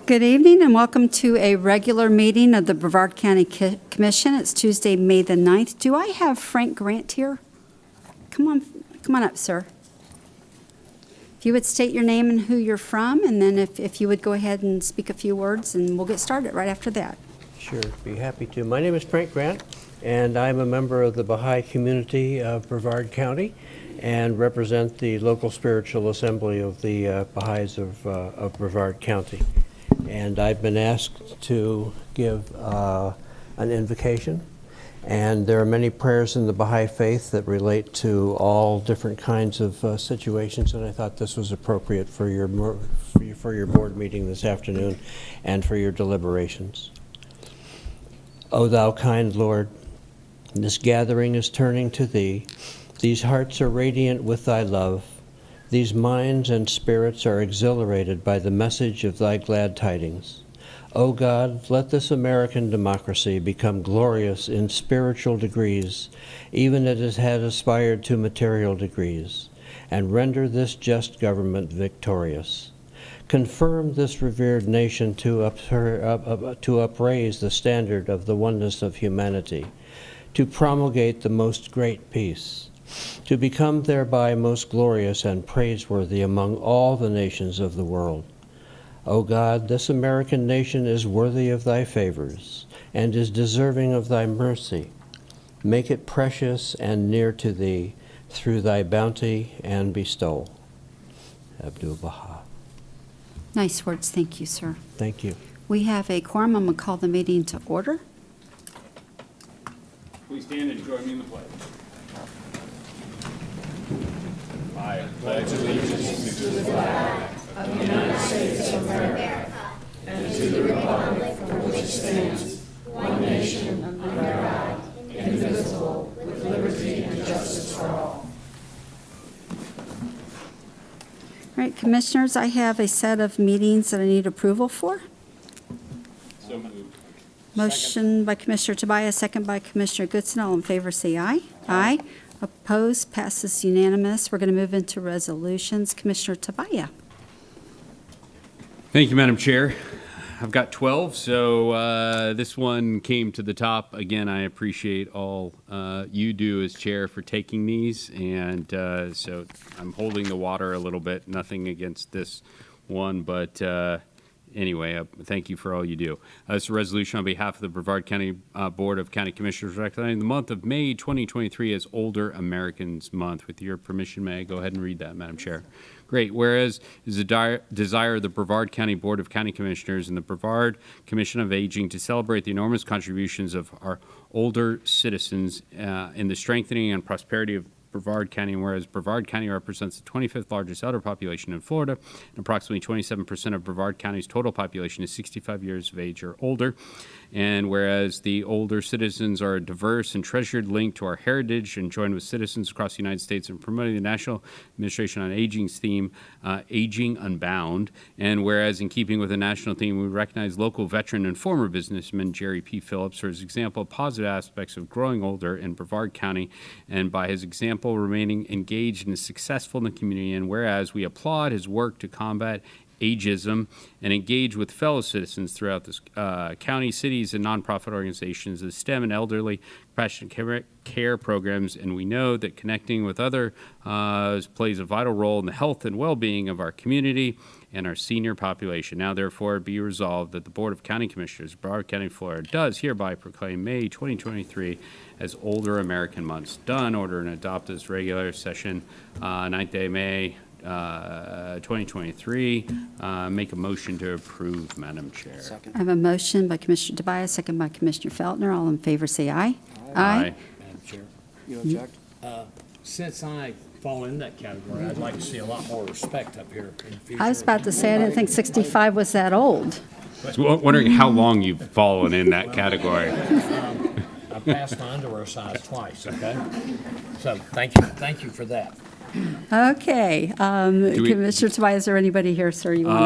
Good evening and welcome to a regular meeting of the Brevard County Commission. It's Tuesday, May the 9th. Do I have Frank Grant here? Come on up, sir. If you would state your name and who you're from, and then if you would go ahead and speak a few words, and we'll get started right after that. Sure, be happy to. My name is Frank Grant, and I'm a member of the Baha'i community of Brevard County and represent the local spiritual assembly of the Baha'is of Brevard County. And I've been asked to give an invocation. And there are many prayers in the Baha'i faith that relate to all different kinds of situations, and I thought this was appropriate for your board meeting this afternoon and for your deliberations. O thou kind Lord, this gathering is turning to thee. These hearts are radiant with thy love. These minds and spirits are exhilarated by the message of thy glad tidings. O God, let this American democracy become glorious in spiritual degrees, even as it has aspired to material degrees, and render this just government victorious. Confirm this revered nation to upraise the standard of the oneness of humanity, to promulgate the most great peace, to become thereby most glorious and praiseworthy among all the nations of the world. O God, this American nation is worthy of thy favors and is deserving of thy mercy. Make it precious and near to thee, through thy bounty and bestowal. Abdu'l-Baha. Nice words. Thank you, sir. Thank you. We have a quorum. I'm going to call the meeting to order. Please stand and join me in the pledge. I pledge allegiance to the flag of the United States of America and to the republic for which it stands, one nation, under God, indivisible, with liberty and justice for all. All right, Commissioners, I have a set of meetings that I need approval for. So moved. Motion by Commissioner Tobias, second by Commissioner Goodson. All in favor, say aye. Aye. Opposed, passes unanimous. We're going to move into resolutions. Commissioner Tobias. Thank you, Madam Chair. I've got 12, so this one came to the top. Again, I appreciate all you do as chair for taking these, and so I'm holding the water a little bit. Nothing against this one, but anyway, thank you for all you do. This is a resolution on behalf of the Brevard County Board of County Commissioners recognizing the month of May 2023 as Older Americans Month. With your permission, may I go ahead and read that, Madam Chair? Great. Whereas it is the desire of the Brevard County Board of County Commissioners and the Brevard Commission of Aging to celebrate the enormous contributions of our older citizens in the strengthening and prosperity of Brevard County, and whereas Brevard County represents the 25th largest elder population in Florida, and approximately 27% of Brevard County's total population is 65 years of age or older, and whereas the older citizens are a diverse and treasured link to our heritage and join with citizens across the United States in promoting the National Administration on Aging's theme, Aging Unbound, and whereas in keeping with the national theme, we recognize local veteran and former businessman Jerry P. Phillips for his example of positive aspects of growing older in Brevard County, and by his example remaining engaged and successful in the community, and whereas we applaud his work to combat ageism and engage with fellow citizens throughout this county, cities, and nonprofit organizations, the STEM and elderly compassionate care programs, and we know that connecting with others plays a vital role in the health and well-being of our community and our senior population. Now, therefore, be resolved that the Board of County Commissioners, Brevard County, Florida, does hereby proclaim May 2023 as Older American Month. Done. Order and adopt this regular session, 9th day, May 2023. Make a motion to approve, Madam Chair. I have a motion by Commissioner Tobias, second by Commissioner Feltner. All in favor, say aye. Aye. Madam Chair, you object? Since I fall in that category, I'd like to see a lot more respect up here in the future. I was about to say, I didn't think 65 was that old. So wondering how long you've fallen in that category. I passed my underwear size twice, okay? So thank you for that. Okay. we- Commissioner Tobias, is there anybody here, sir, you want to?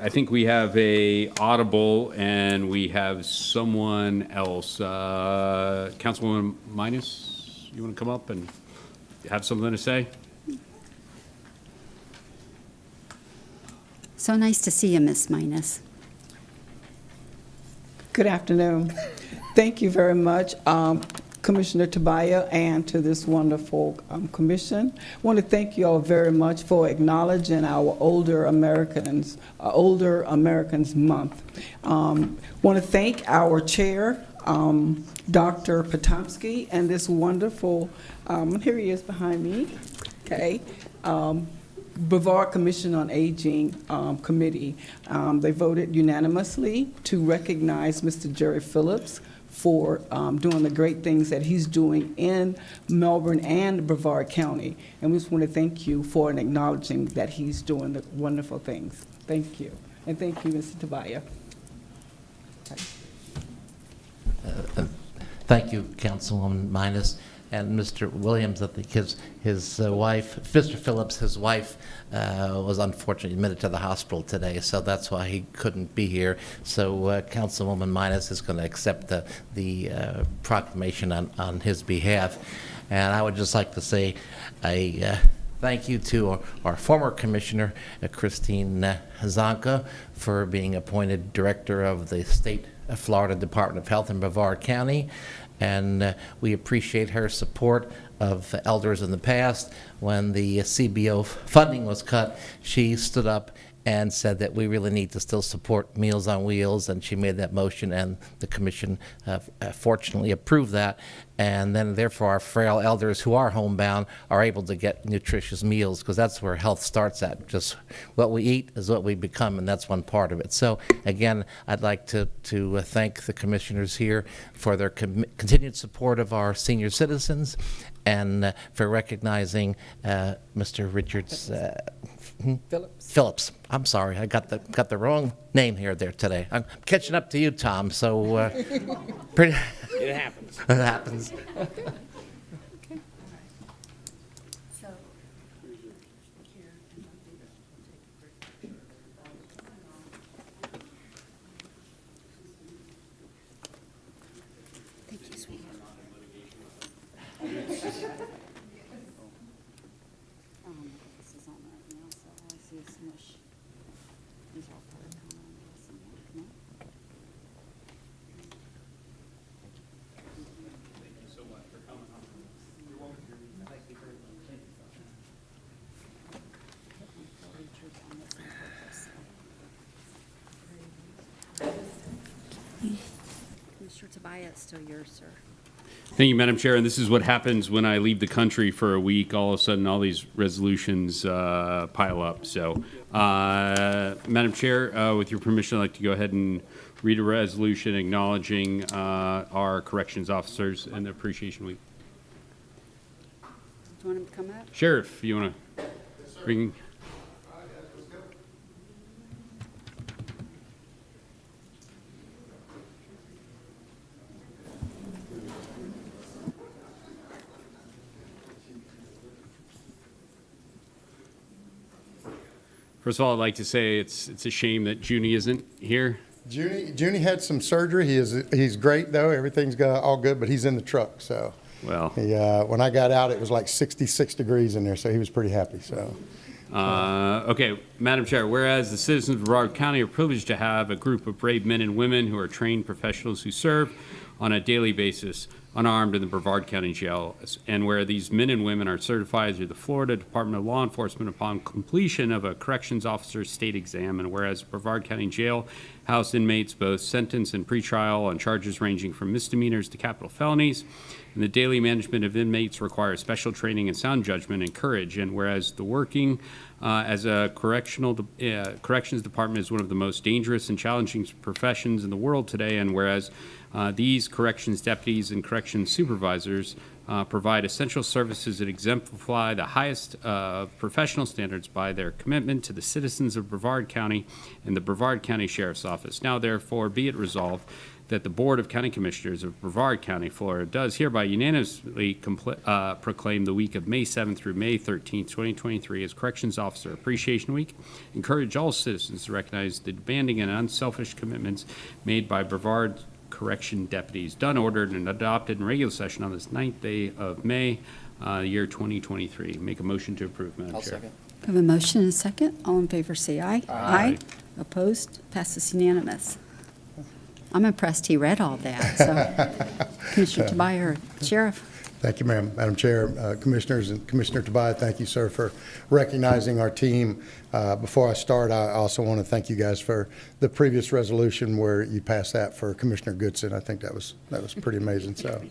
I think we have a audible and we have someone else. Councilwoman Minus, you want to come up and have something to say? So nice to see you, Miss Minus. Good afternoon. Thank you very much, Commissioner Tobias, and to this wonderful commission. I want to thank you all very much for acknowledging our Older Americans Month. Want to thank our chair, Dr. Potomsky, and this wonderful, here he is behind me, okay, Brevard Commission on Aging Committee. They voted unanimously to recognize Mr. Jerry Phillips for doing the great things that he's doing in Melbourne and Brevard County. And we just want to thank you for acknowledging that he's doing the wonderful things. Thank you. And thank you, Mr. Tobias. Thank you, Councilwoman Minus. And Mr. Williams, I think his wife, Mr. Phillips, his wife, was unfortunately admitted to the hospital today, so that's why he couldn't be here. So Councilwoman Minus is going to accept the proclamation on his behalf. And I would just like to say a thank you to our former commissioner, Christine Zonka, for being appointed director of the State of Florida Department of Health in Brevard County. And we appreciate her support of elders in the past. When the CBO funding was cut, she stood up and said that we really need to still support Meals on Wheels, and she made that motion, and the commission fortunately approved that. And then therefore our frail elders who are homebound are able to get nutritious meals, because that's where health starts at. Just what we eat is what we become, and that's one part of it. So again, I'd like to thank the commissioners here for their continued support of our senior citizens, and for recognizing Mr. Richards Phillips. I'm sorry, I got the wrong name here there today. I'm catching up to you, Tom. So pretty. It happens. It happens. Thank you, sweetie. This is on right now, so all I see is smush. These are all part of the come on. Commissioner Tobias, it's still yours, sir. Thank you, Madam Chair. And this is what happens when I leave the country for a week. All of a sudden, all these resolutions pile up. So, Madam Chair, with your permission, I'd like to go ahead and read a resolution acknowledging our corrections officers and the Appreciation Week. Do you want him to come up? Sheriff, you want to bring? First of all, I'd like to say it's a shame that Junie isn't here. Junie had some surgery. He's great though. Everything's all good, but he's in the truck. So Well, when I got out, it was like 66 degrees in there, so he was pretty happy. So. okay, Madam Chair, whereas the citizens of Brevard County are privileged to have a group of brave men and women who are trained professionals who serve on a daily basis unarmed in the Brevard County Jail, and where these men and women are certified through the Florida Department of Law Enforcement upon completion of a corrections officer's state exam, and whereas Brevard County Jail housed inmates both sentenced and pretrial on charges ranging from misdemeanors to capital felonies, and the daily management of inmates requires special training and sound judgment and courage, and whereas the working as a corrections department is one of the most dangerous and challenging professions in the world today, and whereas these corrections deputies and corrections supervisors provide essential services that exemplify the highest professional standards by their commitment to the citizens of Brevard County and the Brevard County Sheriff's Office. Now, therefore, be it resolved that the Board of County Commissioners of Brevard County, Florida, does hereby unanimously proclaim the week of May 7th through May 13th, 2023 as Corrections Officer Appreciation Week. Encourage all citizens to recognize the demanding and unselfish commitments made by Brevard correction deputies, done, ordered, and adopted in regular session on this 9th day of May, year 2023. Make a motion to approve, Madam Chair. second. We have a motion and a second. All in favor, say aye. Aye. Opposed? Passes unanimous. I'm impressed he read all that. So, Commissioner Tobias, Sheriff. Thank you, ma'am. Madam Chair, Commissioners, and Commissioner Tobias, thank you, sir, for recognizing our team. Before I start, I also want to thank you guys for the previous resolution where you passed that for Commissioner Goodson. I think that was pretty amazing. So,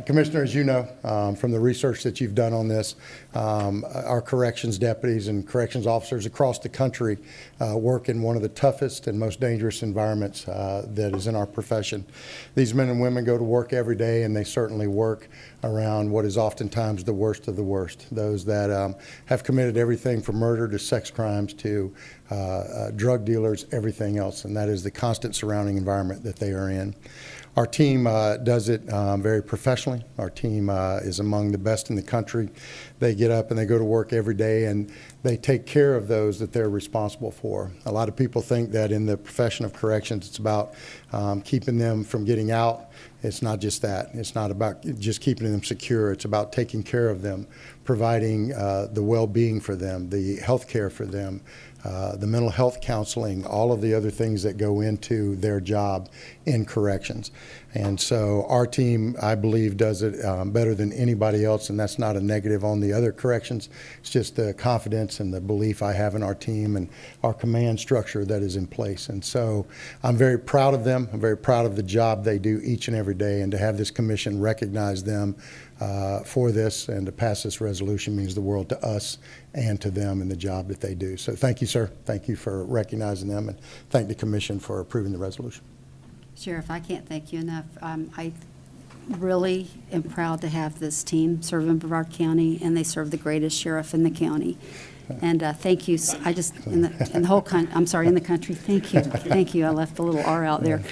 Commissioner, as you know, from the research that you've done on this, our corrections deputies and corrections officers across the country work in one of the toughest and most dangerous environments that is in our profession. These men and women go to work every day, and they certainly work around what is oftentimes the worst of the worst, those that have committed everything from murder to sex crimes to drug dealers, everything else, and that is the constant surrounding environment that they are in. Our team does it very professionally. Our team is among the best in the country. They get up and they go to work every day, and they take care of those that they're responsible for. A lot of people think that in the profession of corrections, it's about keeping them from getting out It's not just that. It's not about just keeping them secure. It's about taking care of them, providing the well-being for them, the health care for them, the mental health counseling, all of the other things that go into their job in corrections. And so our team, I believe, does it better than anybody else, and that's not a negative on the other corrections. It's just the confidence and the belief I have in our team and our command structure that is in place. And so I'm very proud of them. I'm very proud of the job they do each and every day, and to have this commission recognize them for this and to pass this resolution means the world to us and to them and the job that they do. So thank you, sir. Thank you for recognizing them, and thank the commission for approving the resolution. Sheriff, I can't thank you enough. I really am proud to have this team serve in Brevard County, and they serve the greatest sheriff in the county. And thank you. I just, in the whole country, I'm sorry, in the country, thank you. Thank you. I left the little R out there.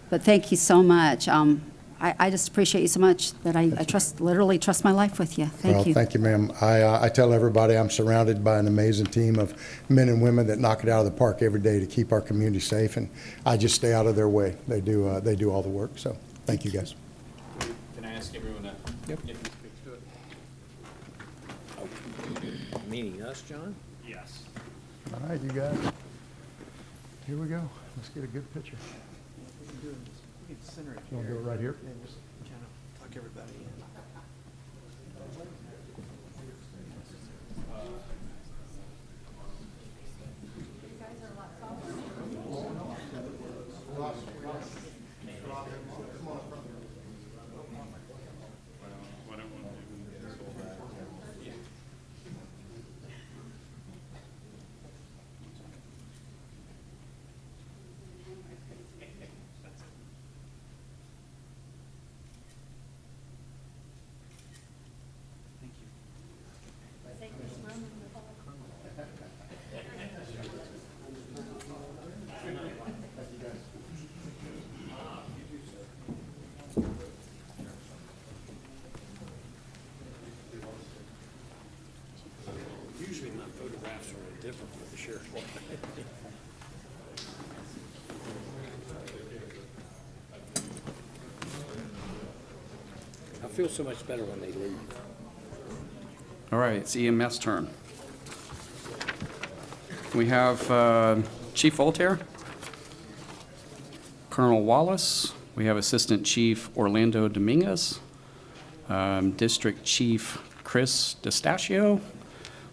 But thank you so much. I just appreciate you so much that I literally trust my life with you. Thank you. Thank you, ma'am. I tell everybody I'm surrounded by an amazing team of men and women that knock it out of the park every day to keep our community safe, and I just stay out of their way. They do all the work. So thank you, guys. Can I ask everyone to? Yep. Meaning us, John? Yes. All right, you guys. Here we go. Let's get a good picture. You want to do it right here? Tuck everybody in. Usually my photographs are a little different for the sheriff. I feel so much better when they leave. All right, it's EMS turn. We have Chief Voltaire, Colonel Wallace, we have Assistant Chief Orlando Dominguez, District Chief Chris DeStachio,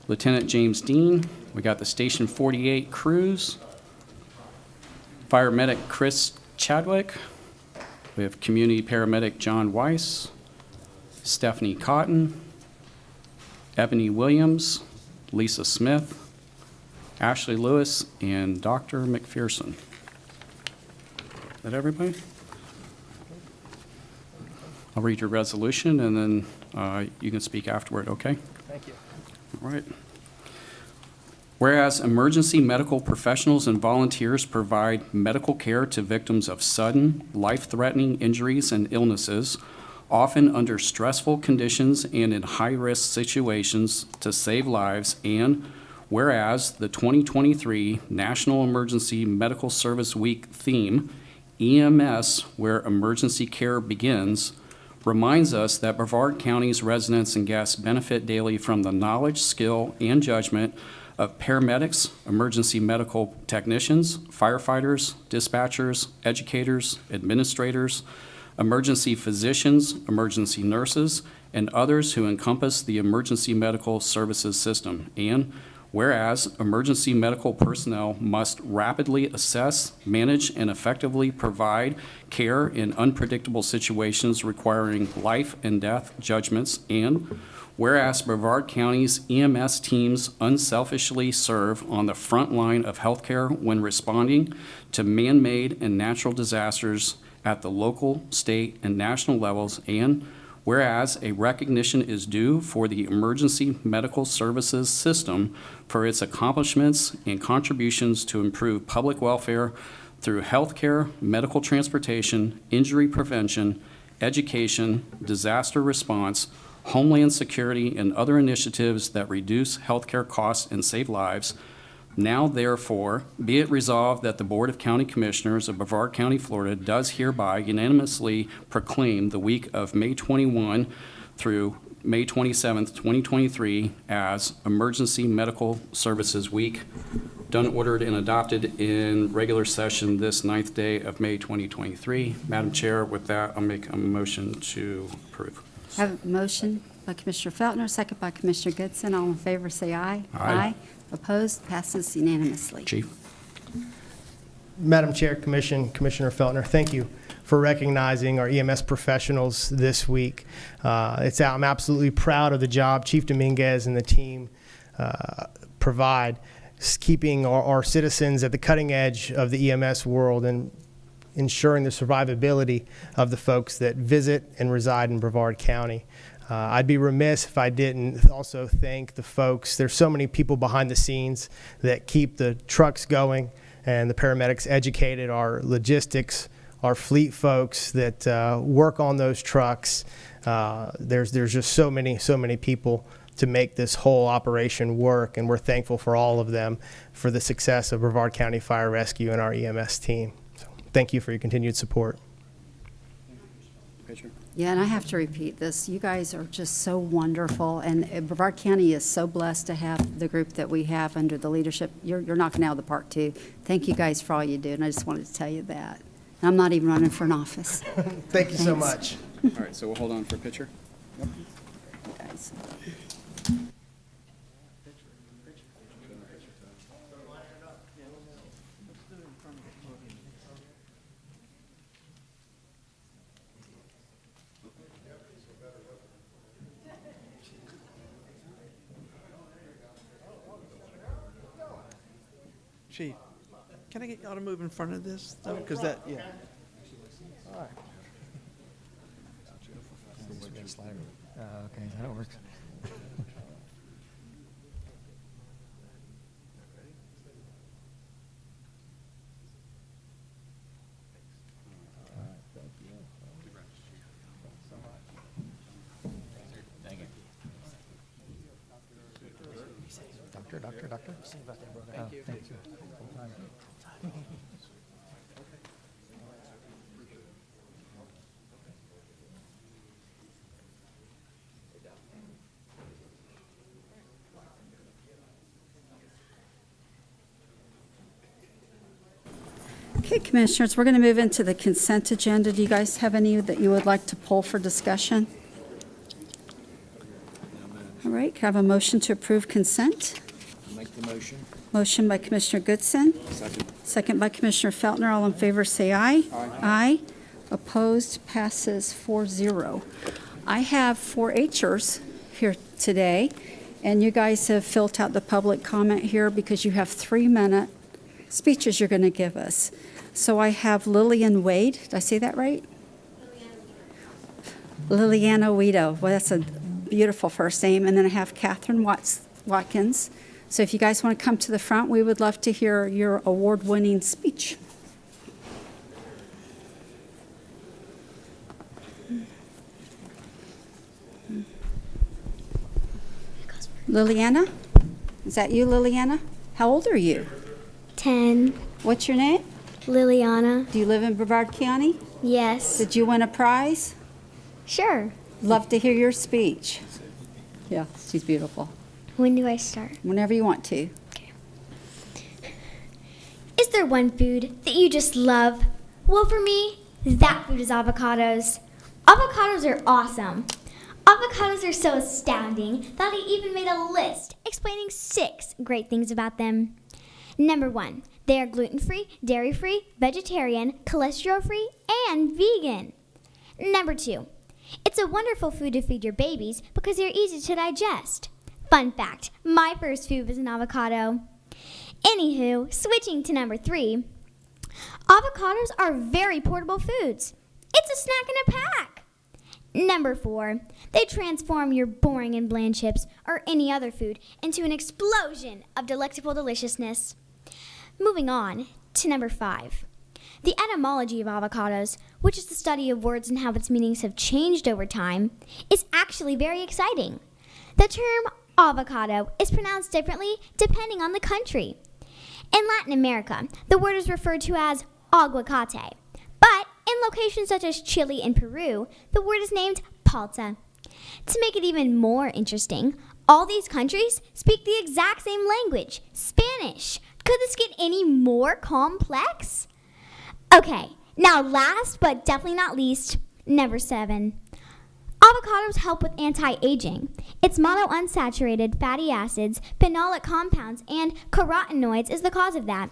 Lieutenant James Dean, we got the Station 48 crews, Fire Medic Chris Chadwick, we have Community Paramedic John Weiss, Stephanie Cotton, Ebony Williams, Lisa Smith, Ashley Lewis, and Dr. McPherson. Is that everybody? I'll read your resolution, and then you can speak afterward, okay? Thank you. All right. Whereas emergency medical professionals and volunteers provide medical care to victims of sudden, life-threatening injuries and illnesses, often under stressful conditions and in high-risk situations to save lives, and whereas the 2023 National Emergency Medical Service Week theme, EMS, where emergency care begins, reminds us that Brevard County's residents and guests benefit daily from the knowledge, skill, and judgment of paramedics, emergency medical technicians, firefighters, dispatchers, educators, administrators, emergency physicians, emergency nurses, and others who encompass the emergency medical services system. And whereas emergency medical personnel must rapidly assess, manage, and effectively provide care in unpredictable situations requiring life and death judgments, and whereas Brevard County's EMS teams unselfishly serve on the front line of healthcare when responding to man-made and natural disasters at the local, state, and national levels, and whereas a recognition is due for the emergency medical services system for its accomplishments and contributions to improve public welfare through healthcare, medical transportation, injury prevention, education, disaster response, homeland security, and other initiatives that reduce healthcare costs and save lives. Now therefore, be it resolved that the Board of County Commissioners of Brevard County, Florida does hereby unanimously proclaim the week of May 21 through May 27th, 2023 as Emergency Medical Services Week, done, ordered, and adopted in regular session this 9th day of May 2023. Madam Chair, with that, I'll make a motion to approve. I have a motion by Commissioner Feltner, second by Commissioner Goodson. All in favor, say aye. Aye. Opposed? Passes unanimously. Chief. Madam Chair, Commissioner Feltner, thank you for recognizing our EMS professionals this week. I'm absolutely proud of the job Chief Dominguez and the team provide, keeping our citizens at the cutting edge of the EMS world and ensuring the survivability of the folks that visit and reside in Brevard County. I'd be remiss if I didn't also thank the folks. There's so many people behind the scenes that keep the trucks going and the paramedics educated, our logistics, our fleet folks that work on those trucks. There's just so many people to make this whole operation work, and we're thankful for all of them for the success of Brevard County Fire Rescue and our EMS team. So thank you for your continued support. Yeah, and I have to repeat this. You guys are just so wonderful, and Brevard County is so blessed to have the group that we have under the leadership. You're knocking out of the park, too. Thank you guys for all you do, and I just wanted to tell you that. And I'm not even running for an office. Thank you so Thanks. much. All right, so we'll hold on for a picture. Guys. Chief, can I get y'all to move in front of this, though? Because that, yeah. All right. Okay, that works. Doctor. Thank you. Thank you. Okay, Commissioners, we're going to move into the consent agenda. Do you guys have any that you would like to pull for discussion? All right, can I have a motion to approve consent? Make the motion. Motion by Commissioner Goodson. Second by Commissioner Feltner. All in favor, say aye. Aye. Opposed, passes 4-0. I have 4-Hers here today, and you guys have filled out the public comment here because you have 3-minute speeches you're going to give us. So I have Lillian Wade. Did I say that right? Liliana Weedo. Well, that's a beautiful first name. And then I have Catherine Watkins. So if you guys want to come to the front, we would love to hear your award-winning speech. Liliana? Is that you, Liliana? How old are you? 10. What's your name? Liliana. Do you live in Brevard County? Yes. Did you win a prize? Sure. Love to hear your speech. Yeah, she's beautiful. When do I start? Whenever you want to. Okay. Is there one food that you just love? Well, for me, that food is avocados. Avocados are awesome. Avocados are so astounding that I even made a list explaining 6 great things about them. Number 1, they are gluten-free, dairy-free, vegetarian, cholesterol-free, and vegan. Number 2, it's a wonderful food to feed your babies because they're easy to digest. Fun fact, my first food was an avocado. Anywho, switching to number 3, avocados are very portable foods. It's a snack in a pack. Number 4, they transform your boring and bland chips or any other food into an explosion of delectable deliciousness. Moving on to number 5. The etymology of avocados, which is the study of words and how its meanings have changed over time, is actually very exciting. The term avocado is pronounced differently depending on the country. In Latin America, the word is referred to as aguacate. But in locations such as Chile and Peru, the word is named palta. To make it even more interesting, all these countries speak the exact same language, Spanish. Could this get any more complex? Okay, now last but definitely not least, number 7. Avocados help with anti-aging. Its monounsaturated fatty acids, phenolic compounds, and carotenoids is the cause of that.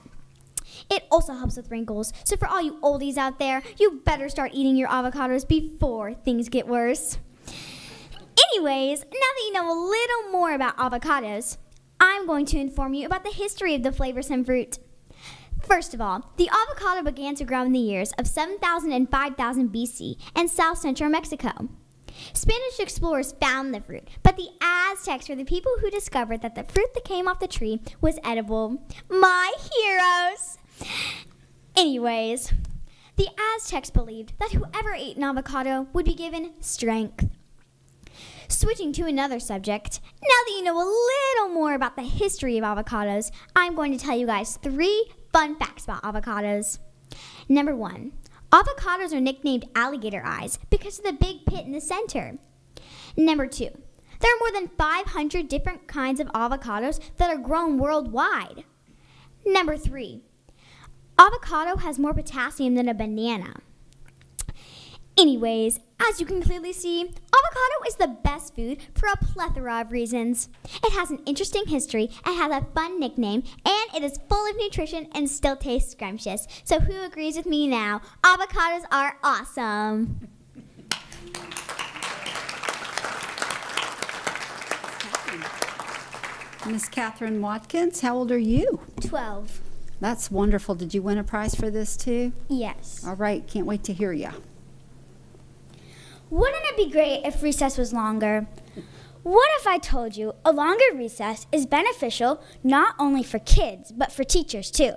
It also helps with wrinkles, so for all you oldies out there, you better start eating your avocados before things get worse. Anyways, now that you know a little more about avocados, I'm going to inform you about the history of the flavorsome fruit. First of all, the avocado began to grow in the years of 7,000 and 5,000 BC in south central Mexico. Spanish explorers found the fruit, but the Aztecs were the people who discovered that the fruit that came off the tree was edible. My heroes! Anyways, the Aztecs believed that whoever ate an avocado would be given strength. Switching to another subject, now that you know a little more about the history of avocados, I'm going to tell you guys 3 fun facts about avocados. Number 1, avocados are nicknamed alligator eyes because of the big pit in the center. Number 2, there are more than 500 different kinds of avocados that are grown worldwide. Number 3, avocado has more potassium than a banana. Anyways, as you can clearly see, avocado is the best food for a plethora of reasons. It has an interesting history, it has a fun nickname, and it is full of nutrition and still tastes scrumptious. So who agrees with me now? Avocados are awesome. Miss Catherine Watkins, how old are you? 12. That's wonderful. Did you win a prize for this too? Yes. All right, can't wait to hear you. Wouldn't it be great if recess was longer? What if I told you a longer recess is beneficial not only for kids, but for teachers too?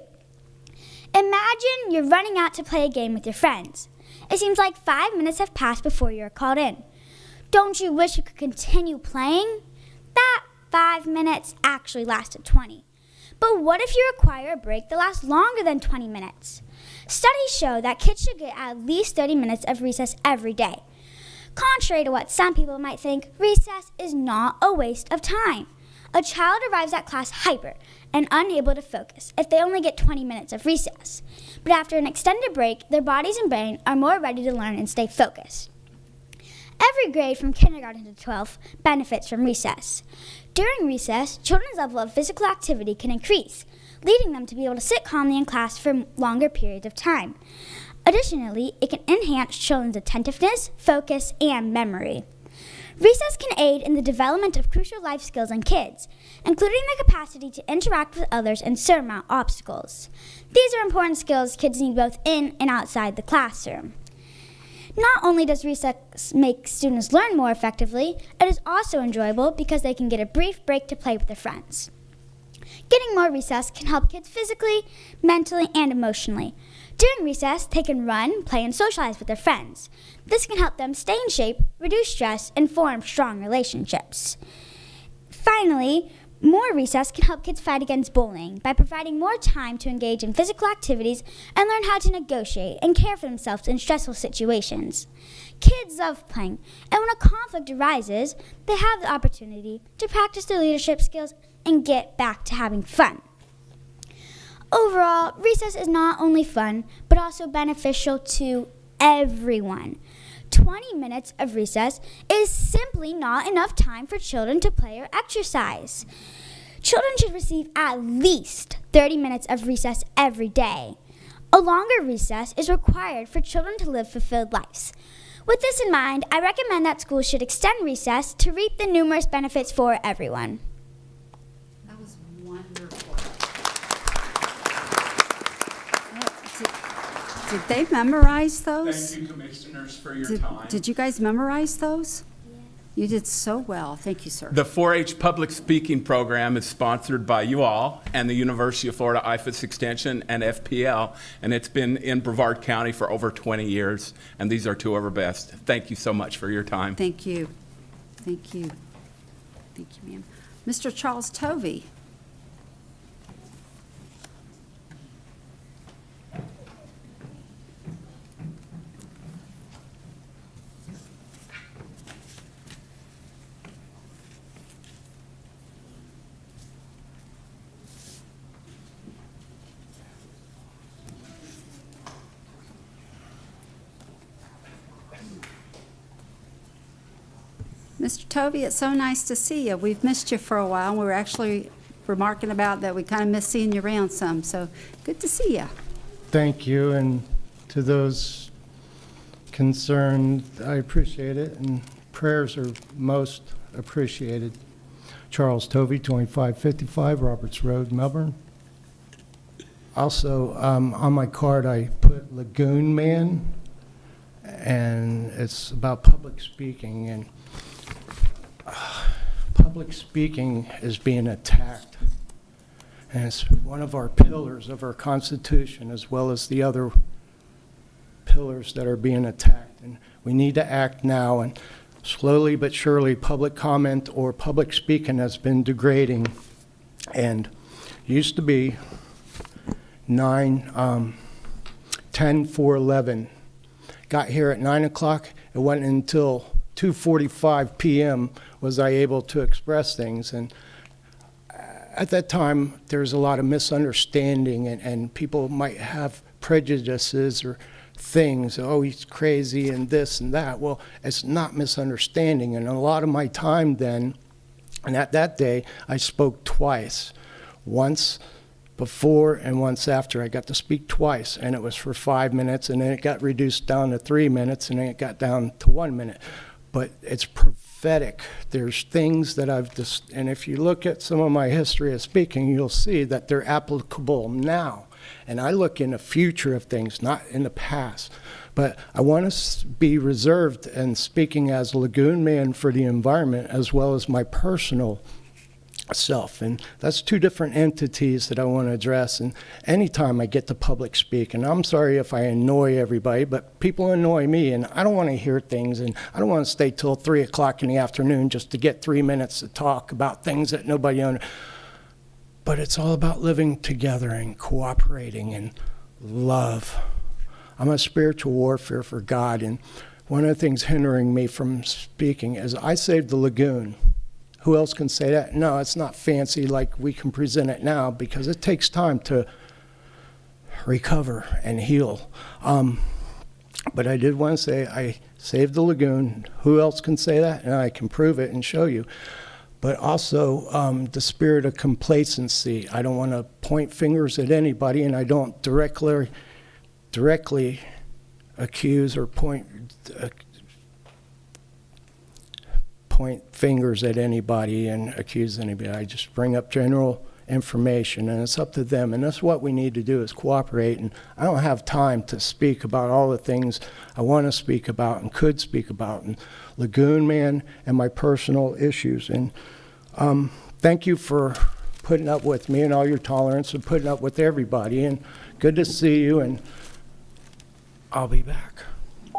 Imagine you're running out to play a game with your friends. It seems like 5 minutes have passed before you're called in. Don't you wish you could continue playing? That 5 minutes actually lasted 20. But what if you require a break that lasts longer than 20 minutes? Studies show that kids should get at least 30 minutes of recess every day. Contrary to what some people might think, recess is not a waste of time. A child arrives at class hyper and unable to focus if they only get 20 minutes of recess. But after an extended break, their bodies and brain are more ready to learn and stay focused. Every grade from kindergarten to 12th benefits from recess. During recess, children's level of physical activity can increase, leading them to be able to sit calmly in class for longer periods of time. Additionally, it can enhance children's attentiveness, focus, and memory. Recess can aid in the development of crucial life skills in kids, including the capacity to interact with others and surmount obstacles. These are important skills kids need both in and outside the classroom. Not only does recess make students learn more effectively, it is also enjoyable because they can get a brief break to play with their friends. Getting more recess can help kids physically, mentally, and emotionally. During recess, they can run, play, and socialize with their friends. This can help them stay in shape, reduce stress, and form strong relationships. Finally, more recess can help kids fight against bullying by providing more time to engage in physical activities and learn how to negotiate and care for themselves in stressful situations. Kids love playing, and when a conflict arises, they have the opportunity to practice their leadership skills and get back to having fun. Overall, recess is not only fun, but also beneficial to everyone. 20 minutes of recess is simply not enough time for children to play or exercise. Children should receive at least 30 minutes of recess every day. A longer recess is required for children to live fulfilled lives. With this in mind, I recommend that schools should extend recess to reap the numerous benefits for everyone. That was wonderful. Did they memorize those? Thank you, Commissioners, for your time. Did you guys memorize those? Yeah. You did so well. Thank you, sir. The 4-H Public Speaking Program is sponsored by you all and the University of Florida IFAS Extension and FPL, and it's been in Brevard County for over 20 years, and these are two of our best. Thank you so much for your time. Thank you. Thank you. Thank you, ma'am. Mr. Charles Tovey. Mr. Tovey, it's so nice to see you. We've missed you for a while. We were actually remarking about that we kind of miss seeing you around some, so good to see you. Thank you, and to those concerned, I appreciate it, and prayers are most appreciated. Charles Tovey, 2555 Roberts Road, Melbourne. Also, on my card, I put Lagoon Man, and it's about public speaking, and public speaking is being attacked. And it's one of our pillars of our Constitution, as well as the other pillars that are being attacked. And we need to act now. And slowly but surely, public comment or public speaking has been degrading. And used to be 10, 4, 11. Got here at 9 o'clock. It wasn't until 2:45 p.m. was I able to express things. And at that time, there's a lot of misunderstanding, and people might have prejudices or things. Oh, he's crazy and this and that. Well, it's not misunderstanding. And a lot of my time then, and at that day, I spoke twice. Once before and once after. I got to speak twice, and it was for 5 minutes, and then it got reduced down to 3 minutes, and then it got down to 1 minute. But it's prophetic. There's things that I've just, and if you look at some of my history of speaking, you'll see that they're applicable now. And I look in the future of things, not in the past. But I want to be reserved and speaking as a lagoon man for the environment as well as my personal self. And that's two different entities that I want to address. And anytime I get to public speak, and I'm sorry if I annoy everybody, but people annoy me, and I don't want to hear things, and I don't want to stay till 3 o'clock in the afternoon just to get 3 minutes to talk about things that nobody understands. But it's all about living together and cooperating and love. I'm a spiritual warfare for God, and one of the things hindering me from speaking is I saved the lagoon. Who else can say that? No, it's not fancy like we can present it now because it takes time to recover and heal. But I did want to say I saved the lagoon. Who else can say that? And I can prove it and show you. But also the spirit of complacency. I don't want to point fingers at anybody, and I don't directly accuse or point fingers at anybody and accuse anybody. I just bring up general information, and it's up to them. And that's what we need to do is cooperate. And I don't have time to speak about all the things I want to speak about and could speak about, and Lagoon Man and my personal issues. And thank you for putting up with me and all your tolerance and putting up with everybody. And good to see you, and I'll be back.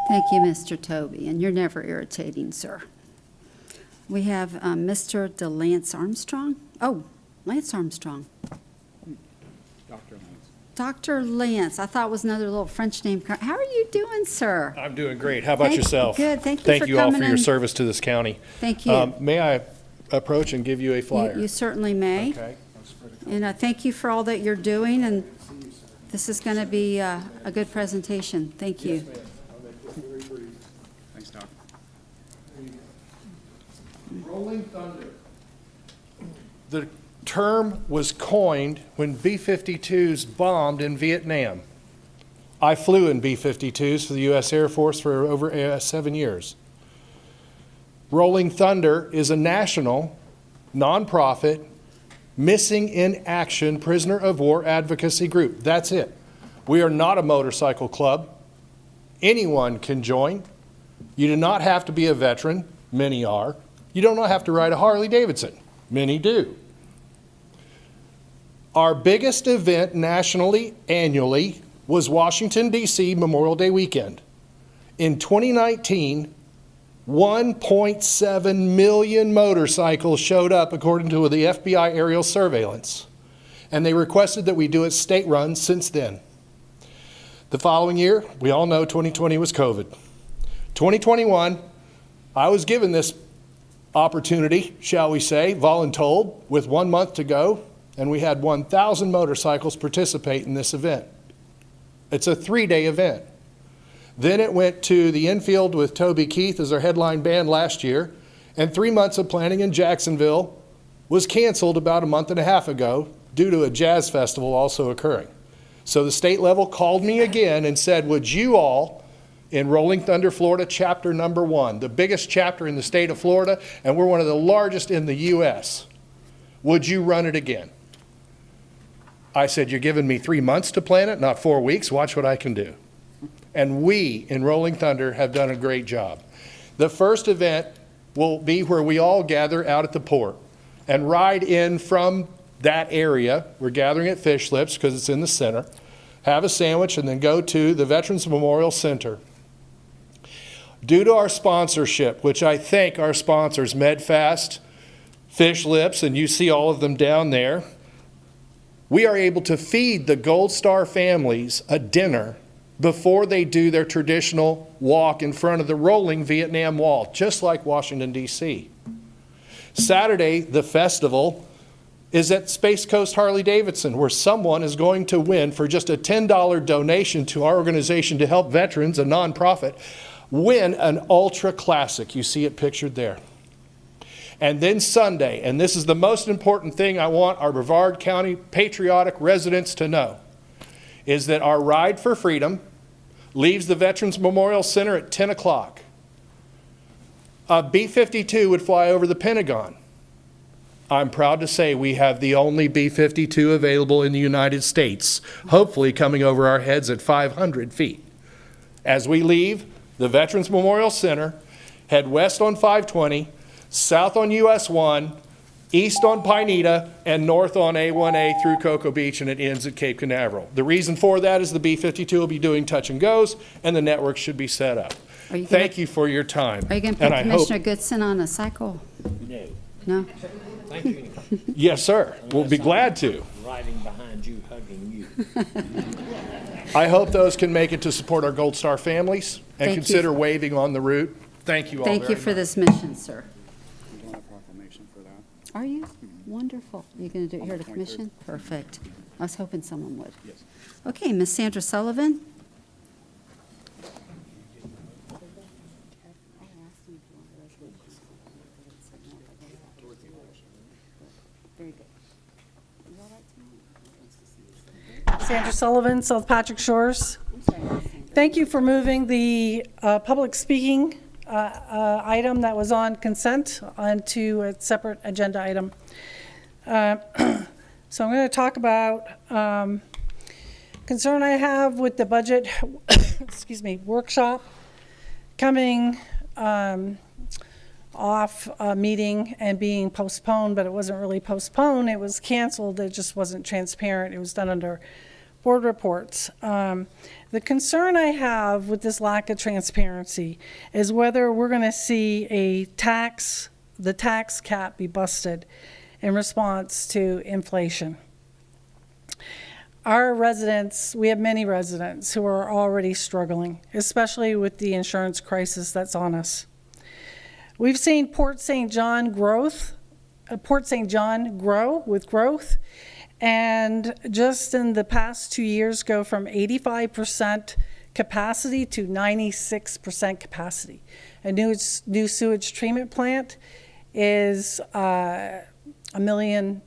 Thank you, Mr. Toby, and you're never irritating, sir. We have Mr. DeLance Armstrong. Oh, Lance Armstrong. Dr. Lance. Dr. Lance. I thought it was another little French name. How are you doing, sir? I'm doing great. How about yourself? Good. Thank you Thank for you all coming for your in. service to this county. Thank you. May I approach and give you a flyer? You certainly may. Okay. And thank you for all that you're doing, and this is going to be a good presentation. Thank you. Thanks, Doc. Rolling Thunder. The term was coined when B-52s bombed in Vietnam. I flew in B-52s for the U.S. Air Force for over 7 years. Rolling Thunder is a national, nonprofit, missing in action prisoner of war advocacy group. That's it. We are not a motorcycle club. Anyone can join. You do not have to be a veteran. Many are. You don't have to ride a Harley Davidson. Many do. Our biggest event nationally, annually, was Washington, D.C. Memorial Day weekend. In 2019, 1.7 million motorcycles showed up according to the FBI aerial surveillance. And they requested that we do it state-run since then. The following year, we all know 2020 was COVID. 2021, I was given this opportunity, shall we say, voluntold, with 1 month to go, and we had 1,000 motorcycles participate in this event. It's a 3-day event. Then it went to the infield with Toby Keith as our headline band last year, And 3 months of planning in Jacksonville was canceled about a month and a half ago due to a jazz festival also occurring. So the state level called me again and said, would you all, in Rolling Thunder, Florida, chapter number 1, the biggest chapter in the state of Florida, and we're one of the largest in the U.S., would you run it again? I said, you're giving me 3 months to plan it, not 4 weeks. Watch what I can do. And we in Rolling Thunder have done a great job. The first event will be where we all gather out at the port and ride in from that area. We're gathering at Fish Lips because it's in the center. Have a sandwich and then go to the Veterans Memorial Center. Due to our sponsorship, which I thank our sponsors, MedFast, Fish Lips, and you see all of them down there, we are able to feed the Gold Star families a dinner before they do their traditional walk in front of the rolling Vietnam Wall, just like Washington, D.C. Saturday, the festival is at Space Coast Harley-Davidson, where someone is going to win for just a $10 donation to our organization to help veterans, a nonprofit, win an ultra classic. You see it pictured there. And then Sunday, and this is the most important thing I want our Brevard County patriotic residents to know, is that our Ride for Freedom leaves the Veterans Memorial Center at 10 o'clock. A B-52 would fly over the Pentagon. I'm proud to say we have the only B-52 available in the United States, hopefully coming over our heads at 500 feet. As we leave the Veterans Memorial Center, head west on 520, south on US 1, east on Pineda, and north on A1A through Cocoa Beach, and it ends at Cape Canaveral. The reason for that is the B-52 will be doing touch and goes, and the network should be set up. Thank you for your time. Are you going to put Commissioner Goodson on a cycle? No. No? Thank you. Yes, sir. We'll be glad to. Riding behind you, hugging you. I hope those can make it to support our Gold Star families and Thank consider you. waiving on the route. Thank you all Thank very you for much. this mission, sir. We're doing a proclamation for that. Are you? Wonderful. You're going to do it here at the commission? Perfect. I was hoping someone would. Yes. Okay, Ms. Sandra Sullivan. Sandra Sullivan, South Patrick Shores. Thank you for moving the public speaking item that was on consent onto a separate agenda item. So I'm going to talk about concern I have with the budget excuse me, workshop coming off a meeting and being postponed, but it wasn't really postponed. It was canceled. It just wasn't transparent. It was done under board reports. The concern I have with this lack of transparency is whether we're going to see the tax cap be busted in response to inflation. Our residents, we have many residents who are already struggling, especially with the insurance crisis that's on us. We've seen Port St. John grow with growth, and just in the past 2 years go from 85% capacity to 96% capacity. A new sewage treatment plant is $100 million,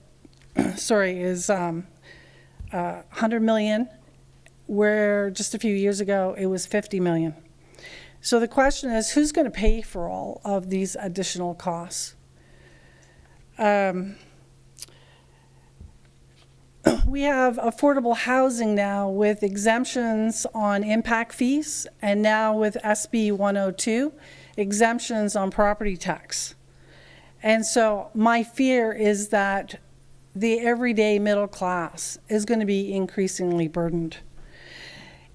where just a few years ago it was 50 million. So the question is, who's going to pay for all of these additional costs? We have affordable housing now with exemptions on impact fees, and now with SB 102, exemptions on property tax. And so my fear is that the everyday middle class is going to be increasingly burdened.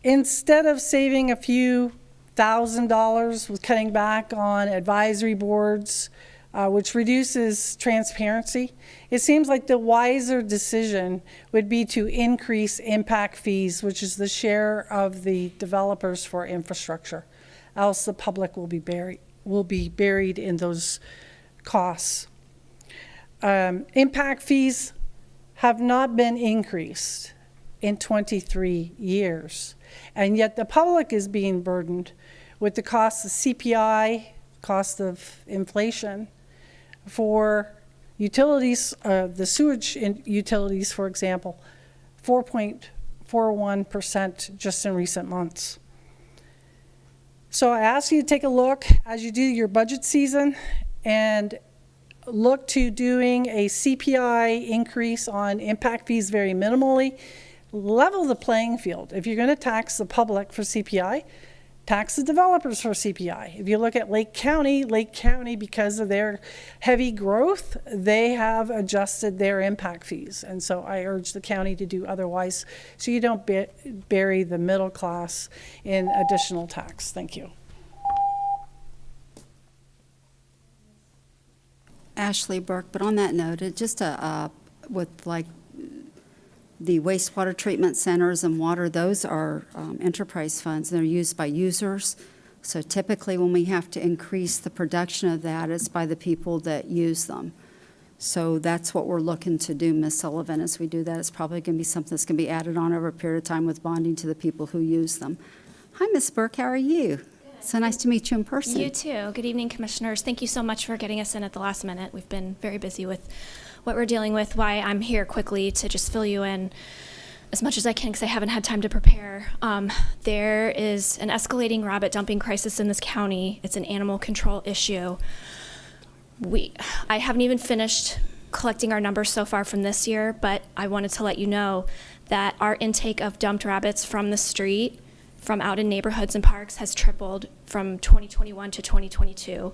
Instead of saving a few $1,000 with cutting back on advisory boards, which reduces transparency, it seems like the wiser decision would be to increase impact fees, which is the share of the developers for infrastructure. Else the public will be buried in those costs. Impact fees have not been increased in 23 years, and yet the public is being burdened with the cost of CPI, cost of inflation, For utilities, the sewage utilities, for example, 4.41% just in recent months. So I ask you to take a look as you do your budget season and look to doing a CPI increase on impact fees very minimally. Level the playing field. If you're going to tax the public for CPI, tax the developers for CPI. If you look at Lake County, because of their heavy growth, they have adjusted their impact fees. And so I urge the county to do otherwise so you don't bury the middle class in additional tax. Thank you. Ashley Burke, but on that note, just with like the wastewater treatment centers and water, those are enterprise funds. They're used by users. So typically when we have to increase the production of that, it's by the people that use them. So that's what we're looking to do, Ms. Sullivan, as we do that. It's probably going to be something that's going to be added on over a period of time with bonding to the people who use them. Hi, Ms. Burke, how are you? So nice to meet you in person. You too. Good evening, commissioners. Thank you so much for getting us in at the last minute. We've been very busy with what we're dealing with. Why I'm here quickly to just fill you in as much as I can because I haven't had time to prepare. There is an escalating rabbit dumping crisis in this county. It's an animal control issue. I haven't even finished collecting our numbers so far from this year, but I wanted to let you know that our intake of dumped rabbits from the street from out in neighborhoods and parks has tripled from 2021 to 2022.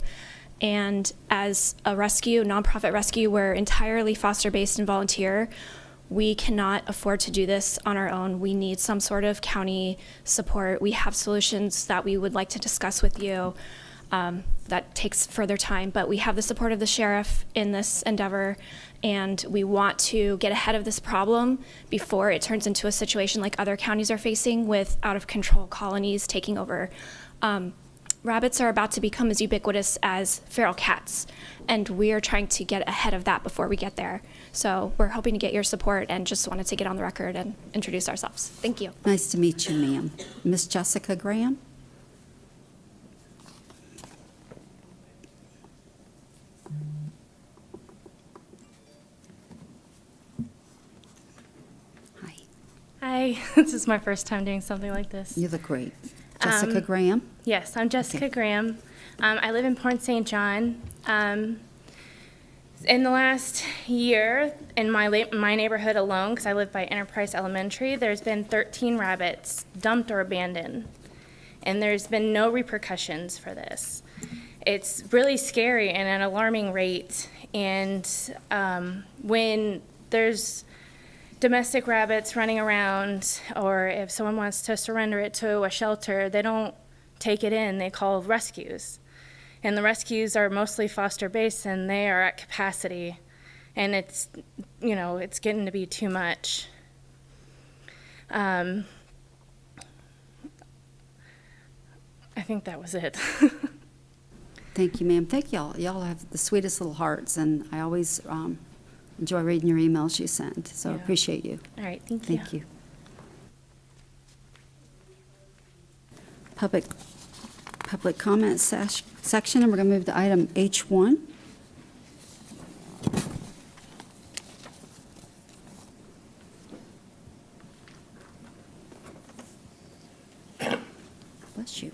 And as a rescue, nonprofit rescue, we're entirely foster-based and volunteer. We cannot afford to do this on our own. We need some sort of county support. We have solutions that we would like to discuss with you. That takes further time, but we have the support of the sheriff in this endeavor, and we want to get ahead of this problem before it turns into a situation like other counties are facing with out-of-control colonies taking over. Rabbits are about to become as ubiquitous as feral cats, and we are trying to get ahead of that before we get there. So we're hoping to get your support and just wanted to get on the record and introduce ourselves. Thank you. Nice to meet you, ma'am. Miss Jessica Graham? Hi, this is my first time doing something like this. You look great. Jessica Graham? Yes, I'm Jessica Graham. I live in Port St. John. In the last year, in my neighborhood alone, because I live by Enterprise Elementary, there's been 13 rabbits dumped or abandoned, and there's been no repercussions for this. It's really scary and an alarming rate, and when there's domestic rabbits running around, or if someone wants to surrender it to a shelter, they don't take it in, they call rescues. And the rescues are mostly foster-based, and they are at capacity. And it's, it's getting to be too much. I think that was it. Thank you, ma'am. Thank y'all. Y'all have the sweetest little hearts, and I always enjoy reading your emails you send, so Yeah. appreciate you. All right, thank you. Thank you. Public comment section, and we're going to move to item H1. Bless you.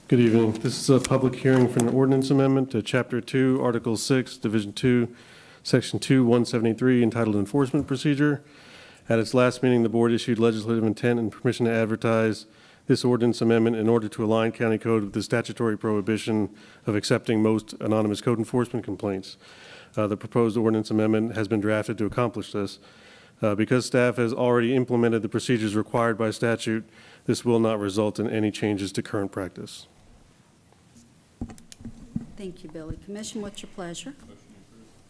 Good evening. This is a public hearing for an ordinance amendment to Chapter 2, Article 6, Division 2, Section 2, 173, entitled Enforcement Procedure. At its last meeting, the board issued legislative intent and permission to advertise this ordinance amendment in order to align county code with the statutory prohibition of accepting most anonymous code enforcement complaints. The proposed ordinance amendment has been drafted to accomplish this. Because staff has already implemented the procedures required by statute, this will not result in any changes to current practice. Thank you, Billy. Commission, what's your pleasure?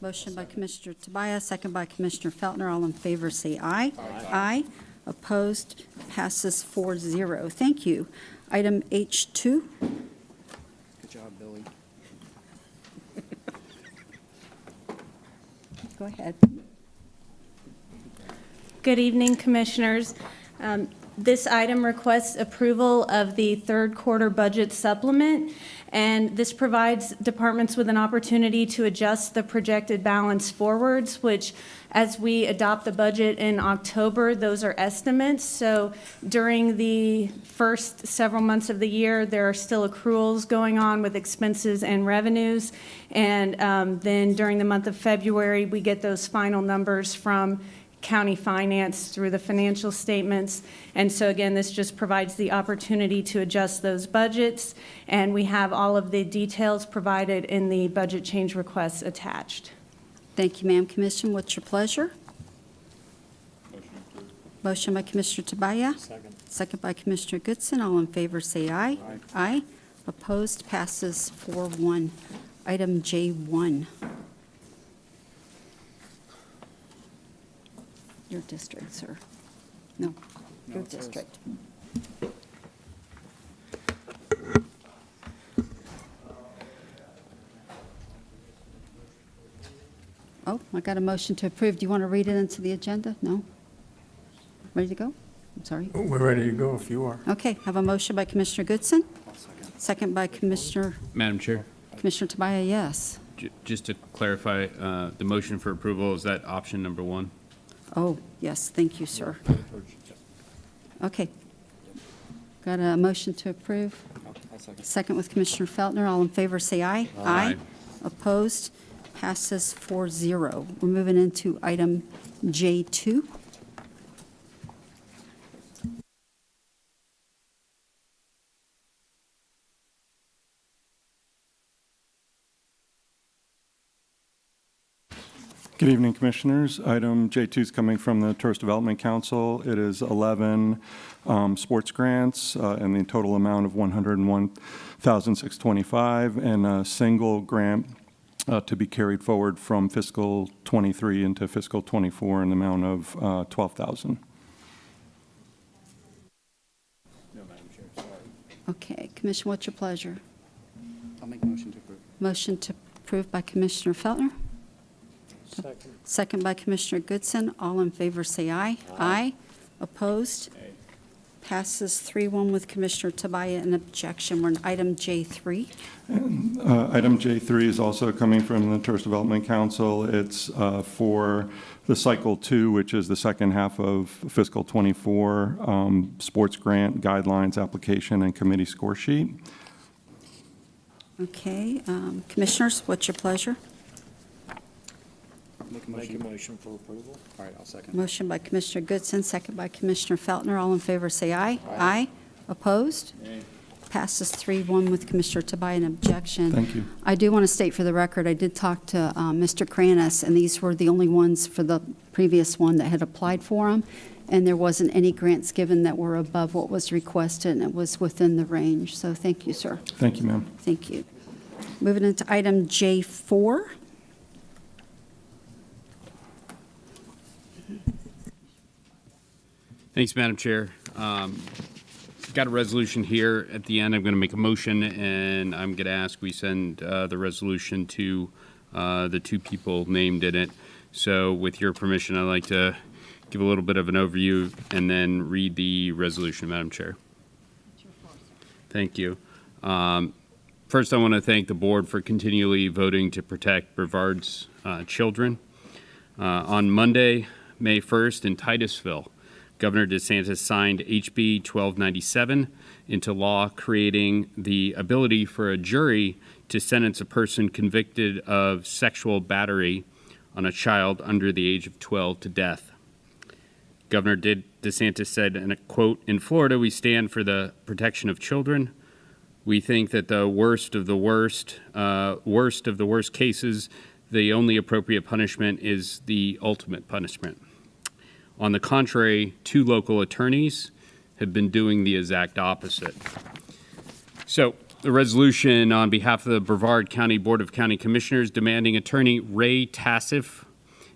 Motion by Commissioner Tobias, second by Commissioner Feltner. All in favor, say aye. Aye. Opposed, passes 4-0. Thank you. Item H2. Good job, Billy. Go ahead. Good evening, Commissioners. This item requests approval of the third quarter budget supplement, and this provides departments with an opportunity to adjust the projected balance forwards, which, as we adopt the budget in October, those are estimates. So during the first several months of the year, there are still accruals going on with expenses and revenues. And then during the month of February, we get those final numbers from county finance through the financial statements. And so again, this just provides the opportunity to adjust those budgets. And we have all of the details provided in the budget change requests attached. Thank you, ma'am. Commission, what's your pleasure? Motion by Commissioner Tobias. Second. Second by Commissioner Goodson. All in favor say aye. Aye. Opposed? Passes 4-1. Item J1. Your district, sir. No, your district. Oh, I got a motion to approve. Do you want to read it into the agenda? No? Ready to go? I'm sorry. We're ready to go if you are. Okay, have a motion by Commissioner Goodson. Second by Commissioner Chair, Tobias, yes. just to clarify, the motion for approval, is that option number 1? Oh, yes, thank you, sir. Okay. Got a motion to approve? Second with Commissioner Feltner. All in favor, say aye. Aye. Opposed? Passes 4-0. We're moving into item J2. Good evening, Commissioners. Item J2 is coming from the Tourist Development Council. It is 11 sports grants in the total amount of $101,625 and a single grant to be carried forward from fiscal 23 into fiscal 24 in the amount of $12,000. No, Madam Chair, sorry. Okay, Commission, what's your pleasure? I'll make a motion to approve. Motion to approve by Commissioner Feltner. Second. Second by Commissioner Goodson. All in favor say aye. Aye. Opposed? Passes 3-1 with Commissioner Tobias an objection. We're in item J3. Item J3 is also coming from the Tourist Development Council. It's for the Cycle 2, which is the second half of fiscal 24 sports grant guidelines application and committee score sheet. Okay, Commissioners, what's your pleasure? Make a motion for approval. All right, I'll second. Motion by Commissioner Goodson, second by Commissioner Feltner. All in favor say aye. Aye. Opposed? Passes 3-1 with Commissioner Tobias an objection. Thank you. I do want to state for the record, I did talk to Mr. Kranis, and these were the only ones for the previous one that had applied for them, and there wasn't any grants given that were above what was requested, and it was within the range. So thank you, sir. Thank you, ma'am. Thank you. Moving into item J4. Thanks, Madam Chair. Got a resolution here at the end. I'm going to make a motion, and I'm going to ask we send the resolution to the two people named in it. So with your permission, I'd like to give a little bit of an overview and then read the resolution, Madam Chair. Thank you. First, I want to thank the board for continually voting to protect Brevard's children. On Monday, May 1st, in Titusville, Governor DeSantis signed HB 1297 into law, creating the ability for a jury to sentence a person convicted of sexual battery on a child under the age of 12 to death. Governor DeSantis said, and I quote, "In Florida, we stand for the protection of children. We think that the worst of the worst cases, the only appropriate punishment is the ultimate punishment. On the contrary, two local attorneys have been doing the exact opposite." So the resolution on behalf of the Brevard County Board of County Commissioners demanding Attorney Ray Taseff,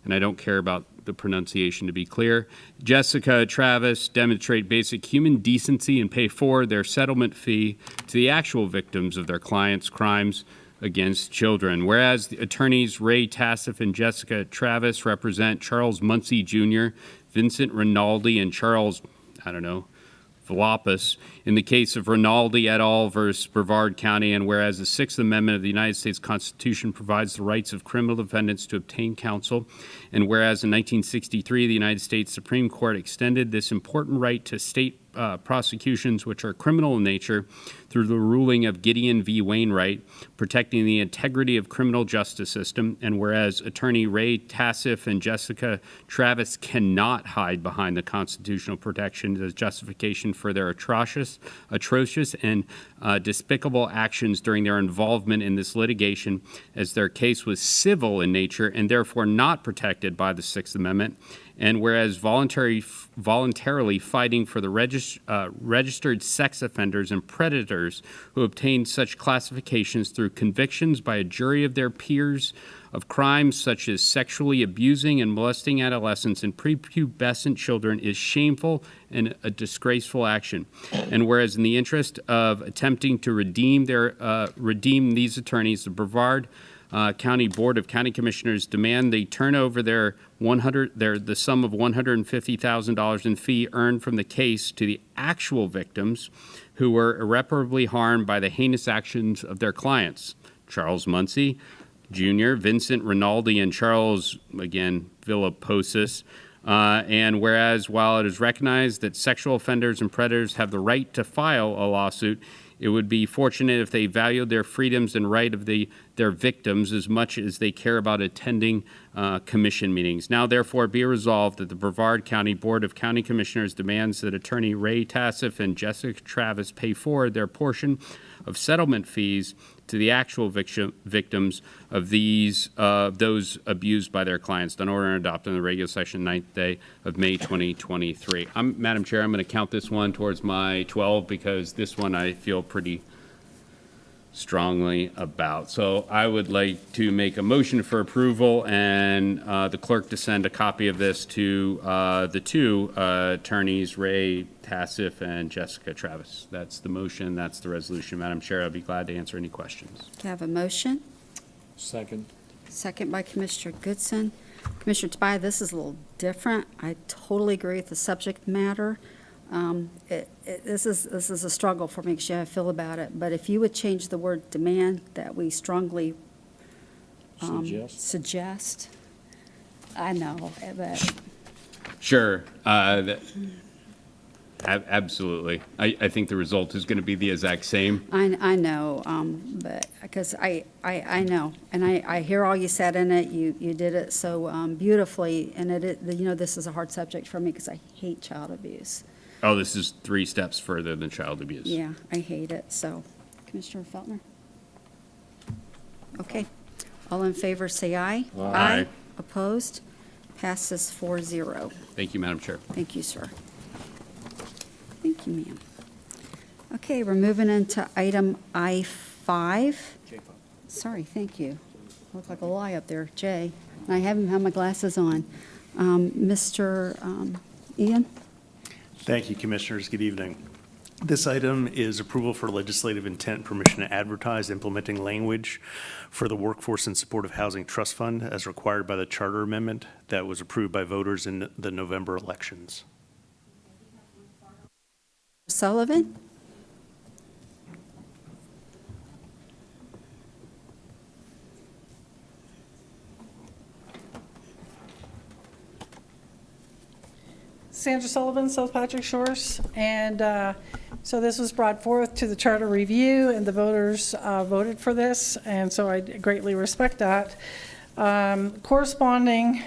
and I don't care about the pronunciation to be clear, Jessica Travis demonstrate basic human decency and pay forward their settlement fee to the actual victims of their clients' crimes against children. Whereas the attorneys Ray Taseff and Jessica Travis represent Charles Muncie Jr., Vincent Rinaldi and Charles, Velopis, in the case of Rinaldi et al. Versus Brevard County, and whereas the Sixth Amendment of the United States Constitution provides the rights of criminal defendants to obtain counsel, and whereas in 1963 the United States Supreme Court extended this important right to state prosecutions which are criminal in nature through the ruling of Gideon v. Wainwright, protecting the integrity of criminal justice system, and whereas Attorney Ray Taseff and Jessica Travis cannot hide behind the constitutional protections as justification for their atrocious and despicable actions during their involvement in this litigation, as their case was civil in nature and therefore not protected by the Sixth Amendment, and whereas voluntarily fighting for the registered sex offenders and predators who obtained such classifications through convictions by a jury of their peers of crimes such as sexually abusing and molesting adolescents and prepubescent children is shameful and a disgraceful action. And whereas in the interest of attempting to redeem these attorneys, the Brevard County Board of County Commissioners demand they turn over the sum of $150,000 in fee earned from the case to the actual victims who were irreparably harmed by the heinous actions of their clients, Charles Muncie Jr., Vincent Rinaldi, and Charles, again, Villoposis. And whereas while it is recognized that sexual offenders and predators have the right to file a lawsuit, it would be fortunate if they valued their freedoms and right of their victims as much as they care about attending commission meetings. Now, therefore, be resolved that the Brevard County Board of County Commissioners demands that Attorney Ray Taseff and Jessica Travis pay forward their portion of settlement fees to the actual victims of those abused by their clients, done order and adopted on the regular session 9th day of May 2023. Madam Chair, I'm going to count this one towards my 12 because this one I feel pretty strongly about. So I would like to make a motion for approval and the clerk to send a copy of this to the two attorneys, Ray Taseff and Jessica Travis. That's the motion. That's the resolution. Madam Chair, I'll be glad to answer any questions. Do I have a motion? Second. Second by Commissioner Goodson. Commissioner Tobias, this is a little different. I totally agree with the subject matter. This is a struggle for me because you know how I feel about it. But if you would change the word demand, that we strongly suggest. I know, but Sure. Absolutely. I think the result is going to be the exact same. I know, but because I know, and I hear all you said in it. You did it so beautifully, and this is a hard subject for me because I hate child abuse. Oh, this is 3 steps further than child abuse. Yeah, I hate it. So, Commissioner Feltner? Okay. All in favor, say aye. Aye. Opposed? Passes 4-0. Thank you, Madam Chair. Thank you, sir. Thank you, ma'am. Okay, we're moving into item I-5. Sorry, thank you. Look like a lie up there, Jay. And I haven't had my glasses on. Mr. Ian? Thank you, Commissioners. Good evening. This item is approval for legislative intent permission to advertise implementing language for the Workforce in Support of Housing Trust Fund as required by the Charter Amendment that was approved by voters in the November elections. Sullivan? Sandra Sullivan, South Patrick Shores, and so this was brought forth to the charter review, and the voters voted for this, and so I greatly respect that. Corresponding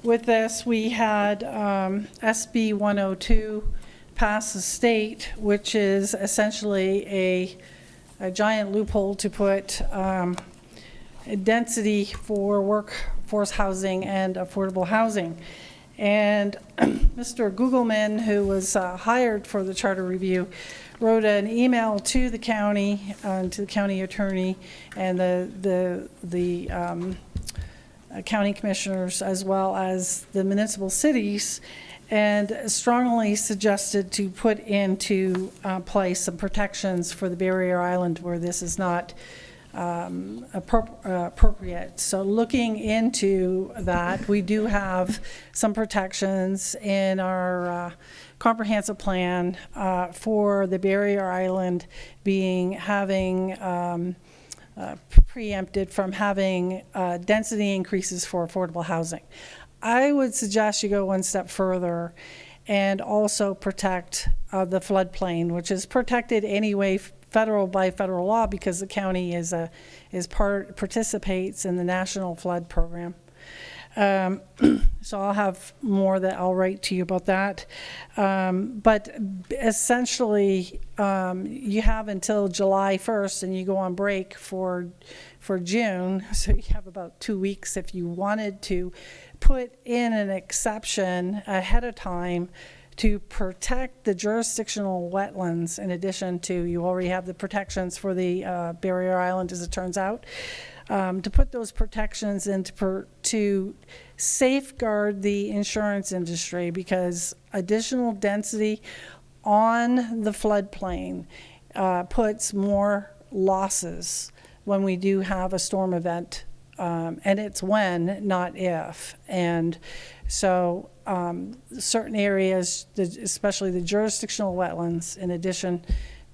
with this, we had SB 102 pass the state, which is essentially a giant loophole to put a density for workforce housing and affordable housing. And Mr. Googleman, who was hired for the charter review, wrote an email to the county, to the county attorney, and the county commissioners, as well as the municipal cities, and strongly suggested to put into place some protections for the barrier island where this is not appropriate. So looking into that, we do have some protections in our comprehensive plan for the barrier island having preempted from having density increases for affordable housing. I would suggest you go one step further and also protect the floodplain, which is protected anyway by federal law because the county participates in the National Flood Program. So I'll have more that I'll write to you about that. But essentially, you have until July 1st and you go on break for June. So you have about 2 weeks if you wanted to put in an exception ahead of time to protect the jurisdictional wetlands in addition to, you already have the protections for the barrier island as it turns out. To put those protections in to safeguard the insurance industry because additional density on the floodplain puts more losses when we do have a storm event. And it's when, not if. And so certain areas, especially the jurisdictional wetlands, in addition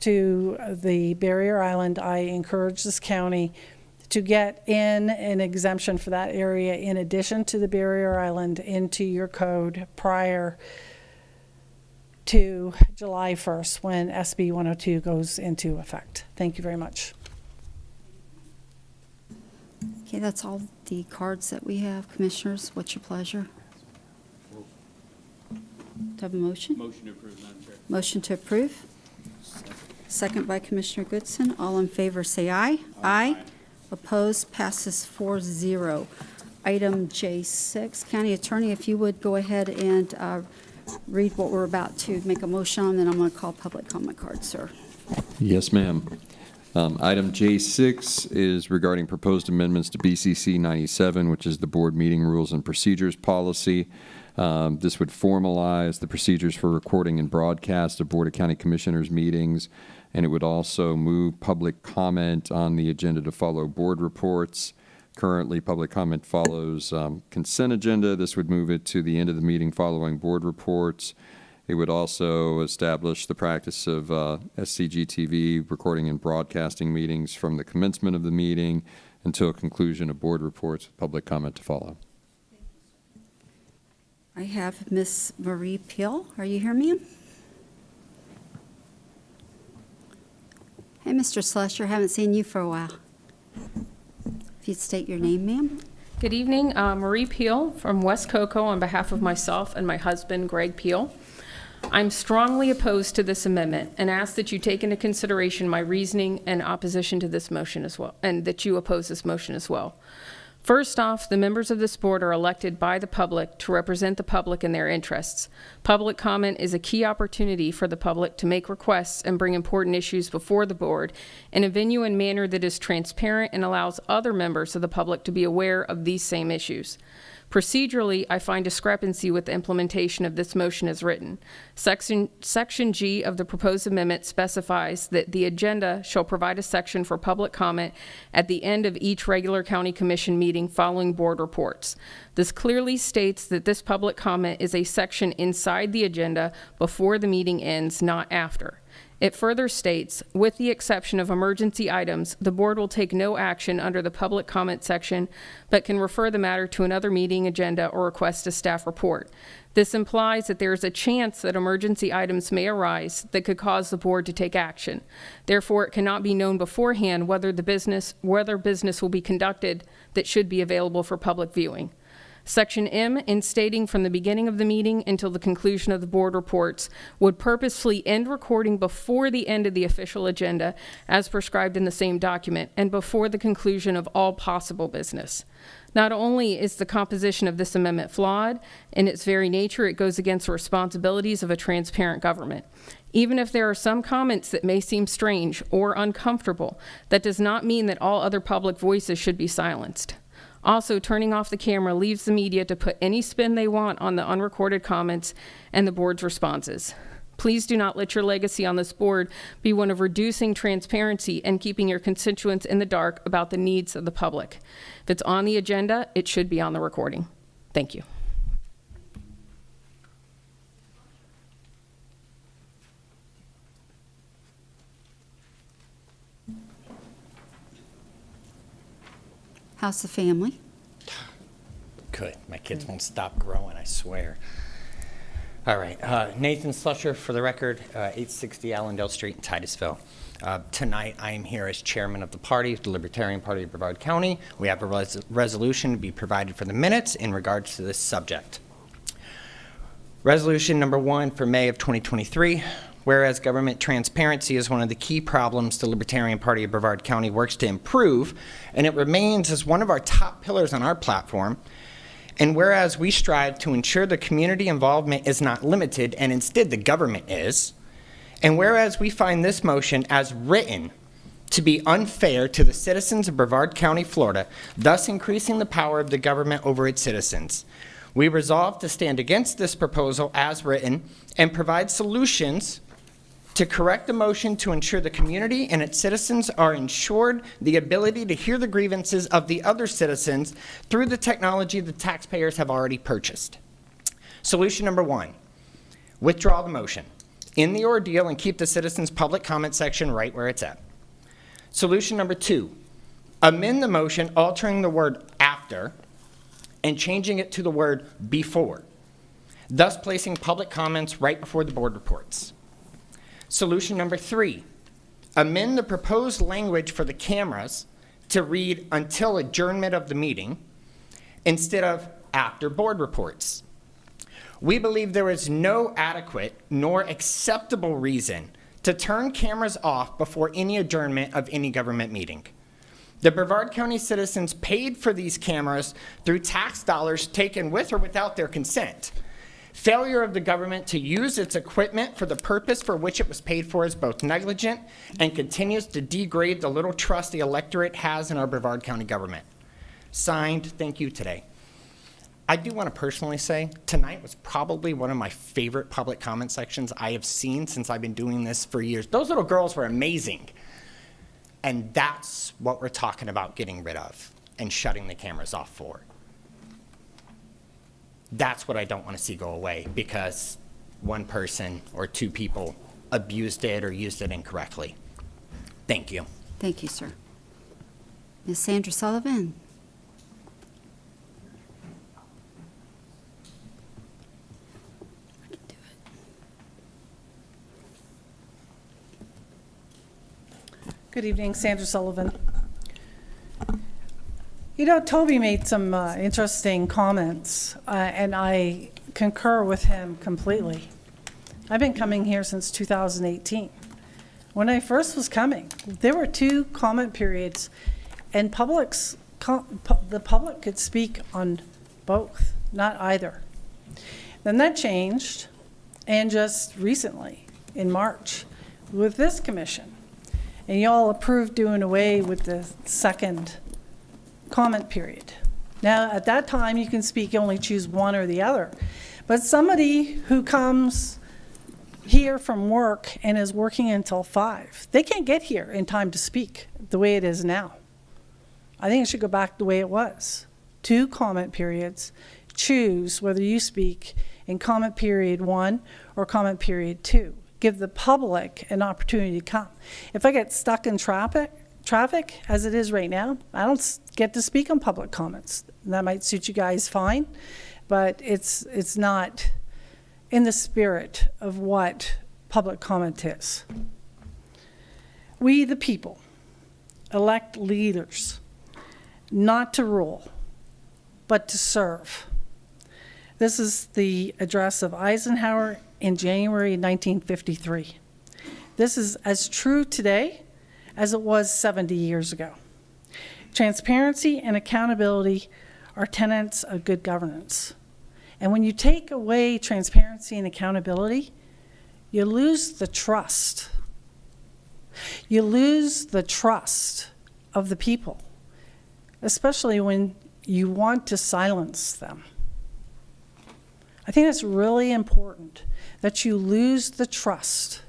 to the barrier island, I encourage this county to get in an exemption for that area in addition to the barrier island into your code prior to July 1st when SB 102 goes into effect. Thank you very much. Okay, that's all the cards that we have. Commissioners, what's your pleasure? Do I have a motion? Motion to approve, Madam Chair. Motion to approve. Second by Commissioner Goodson. All in favor say aye. Aye. Opposed, passes 4-0. Item J6, County Attorney, if you would go ahead and read what we're about to make a motion on, then I'm going to call public comment card, sir. Yes, ma'am. Item J6 is regarding proposed amendments to BCC 97, which is the Board Meeting Rules and Procedures Policy. This would formalize the procedures for recording and broadcast of Board of County Commissioners meetings, and it would also move public comment on the agenda to follow board reports. Currently, public comment follows consent agenda. This would move it to the end of the meeting following board reports. It would also establish the practice of SCGTV recording and broadcasting meetings from the commencement of the meeting until conclusion of board reports with public comment to follow. I have Miss Marie Peel. Are you here, ma'am? Hey, Mr. Slusher, haven't seen you for a while. If you'd state your name, ma'am. Good evening, Marie Peel from West Cocoa on behalf of myself and my husband, Greg Peel. I'm strongly opposed to this amendment and ask that you take into consideration my reasoning and opposition to this motion as well, and that you oppose this motion as well. First off, the members of this board are elected by the public to represent the public and their interests. Public comment is a key opportunity for the public to make requests and bring important issues before the board in a venue and manner that is transparent and allows other members of the public to be aware of these same issues. Procedurally, I find discrepancy with the implementation of this motion as written. Section G of the proposed amendment specifies that the agenda shall provide a section for public comment at the end of each regular county commission meeting following board reports. This clearly states that this public comment is a section inside the agenda before the meeting ends, not after. It further states, with the exception of emergency items, the board will take no action under the public comment section, but can refer the matter to another meeting agenda or request a staff report. This implies that there is a chance that emergency items may arise that could cause the board to take action. Therefore, it cannot be known beforehand whether business will be conducted that should be available for public viewing. Section M, in stating from the beginning of the meeting until the conclusion of the board reports, would purposefully end recording before the end of the official agenda as prescribed in the same document and before the conclusion of all possible business. Not only is the composition of this amendment flawed, in its very nature it goes against the responsibilities of a transparent government. Even if there are some comments that may seem strange or uncomfortable, that does not mean that all other public voices should be silenced. Also, turning off the camera leaves the media to put any spin they want on the unrecorded comments and the board's responses. Please do not let your legacy on this board be one of reducing transparency and keeping your constituents in the dark about the needs of the public. If it's on the agenda, it should be on the recording. Thank you. How's the family? Good. My kids won't stop growing, I swear. All right. Nathan Slusher, for the record, 860 Allendale Street in Titusville. Tonight, I am here as chairman of the party, the Libertarian Party of Brevard County. We have a resolution to be provided for the minutes in regards to this subject. Resolution number 1 for May of 2023. Whereas government transparency is one of the key problems the Libertarian Party of Brevard County works to improve, and it remains as one of our top pillars on our platform. And whereas we strive to ensure the community involvement is not limited, and instead the government is, and whereas we find this motion as written to be unfair to the citizens of Brevard County, Florida, thus increasing the power of the government over its citizens, we resolve to stand against this proposal as written and provide solutions to correct the motion to ensure the community and its citizens are ensured the ability to hear the grievances of the other citizens through the technology the taxpayers have already purchased. Solution number 1, withdraw the motion, end the ordeal, and keep the citizens' public comment section right where it's at. Solution number 2, amend the motion, altering the word after and changing it to the word before, thus placing public comments right before the board reports. Solution number 3, amend the proposed language for the cameras to read until adjournment of the meeting instead of after board reports. We believe there is no adequate nor acceptable reason to turn cameras off before any adjournment of any government meeting. The Brevard County citizens paid for these cameras through tax dollars taken with or without their consent. Failure of the government to use its equipment for the purpose for which it was paid for is both negligent and continues to degrade the little trust the electorate has in our Brevard County government. Signed, thank you today. I do want to personally say tonight was probably one of my favorite public comment sections I have seen since I've been doing this for years. Those little girls were amazing. And that's what we're talking about getting rid of and shutting the cameras off for. That's what I don't want to see go away because one person or two people abused it or used it incorrectly. Thank you. Thank you, sir. Ms. Sandra Sullivan. Good evening, Sandra Sullivan. You know, Toby made some interesting comments, and I concur with him completely. I've been coming here since 2018. When I first was coming, there were 2 comment periods, and the public could speak on both, not either. Then that changed, and just recently, in March, with this commission, and y'all approved doing away with the second comment period. Now, at that time, you can speak, you only choose one or the other. But somebody who comes here from work and is working until 5, they can't get here in time to speak the way it is now. I think it should go back the way it was. 2 comment periods. Choose whether you speak in comment period 1 or comment period 2. Give the public an opportunity to come. If I get stuck in traffic as it is right now, I don't get to speak on public comments. That might suit you guys fine, but it's not in the spirit of what public comment is. We, the people, elect leaders not to rule, but to serve. This is the address of Eisenhower in January 1953. This is as true today as it was 70 years ago. Transparency and accountability are tenets of good governance. And when you take away transparency and accountability, you lose the trust. You lose the trust of the people, especially when you want to silence them. I think it's really important that you lose the trust.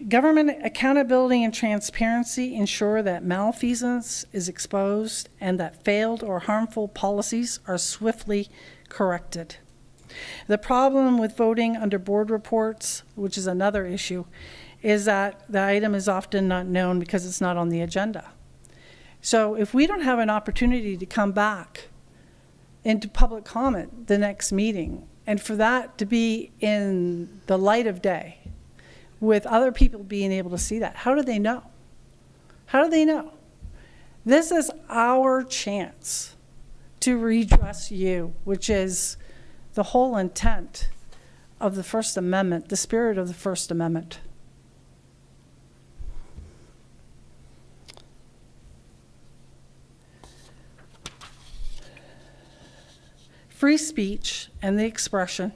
Government accountability and transparency ensure that malfeasance is exposed and that failed or harmful policies are swiftly corrected. The problem with voting under board reports, which is another issue, is that the item is often not known because it's not on the agenda. So if we don't have an opportunity to come back into public comment the next meeting, and for that to be in the light of day, with other people being able to see that, how do they know? How do they know? This is our chance to redress you, which is the whole intent of the First Amendment, the spirit of the First Amendment. Free speech and the expression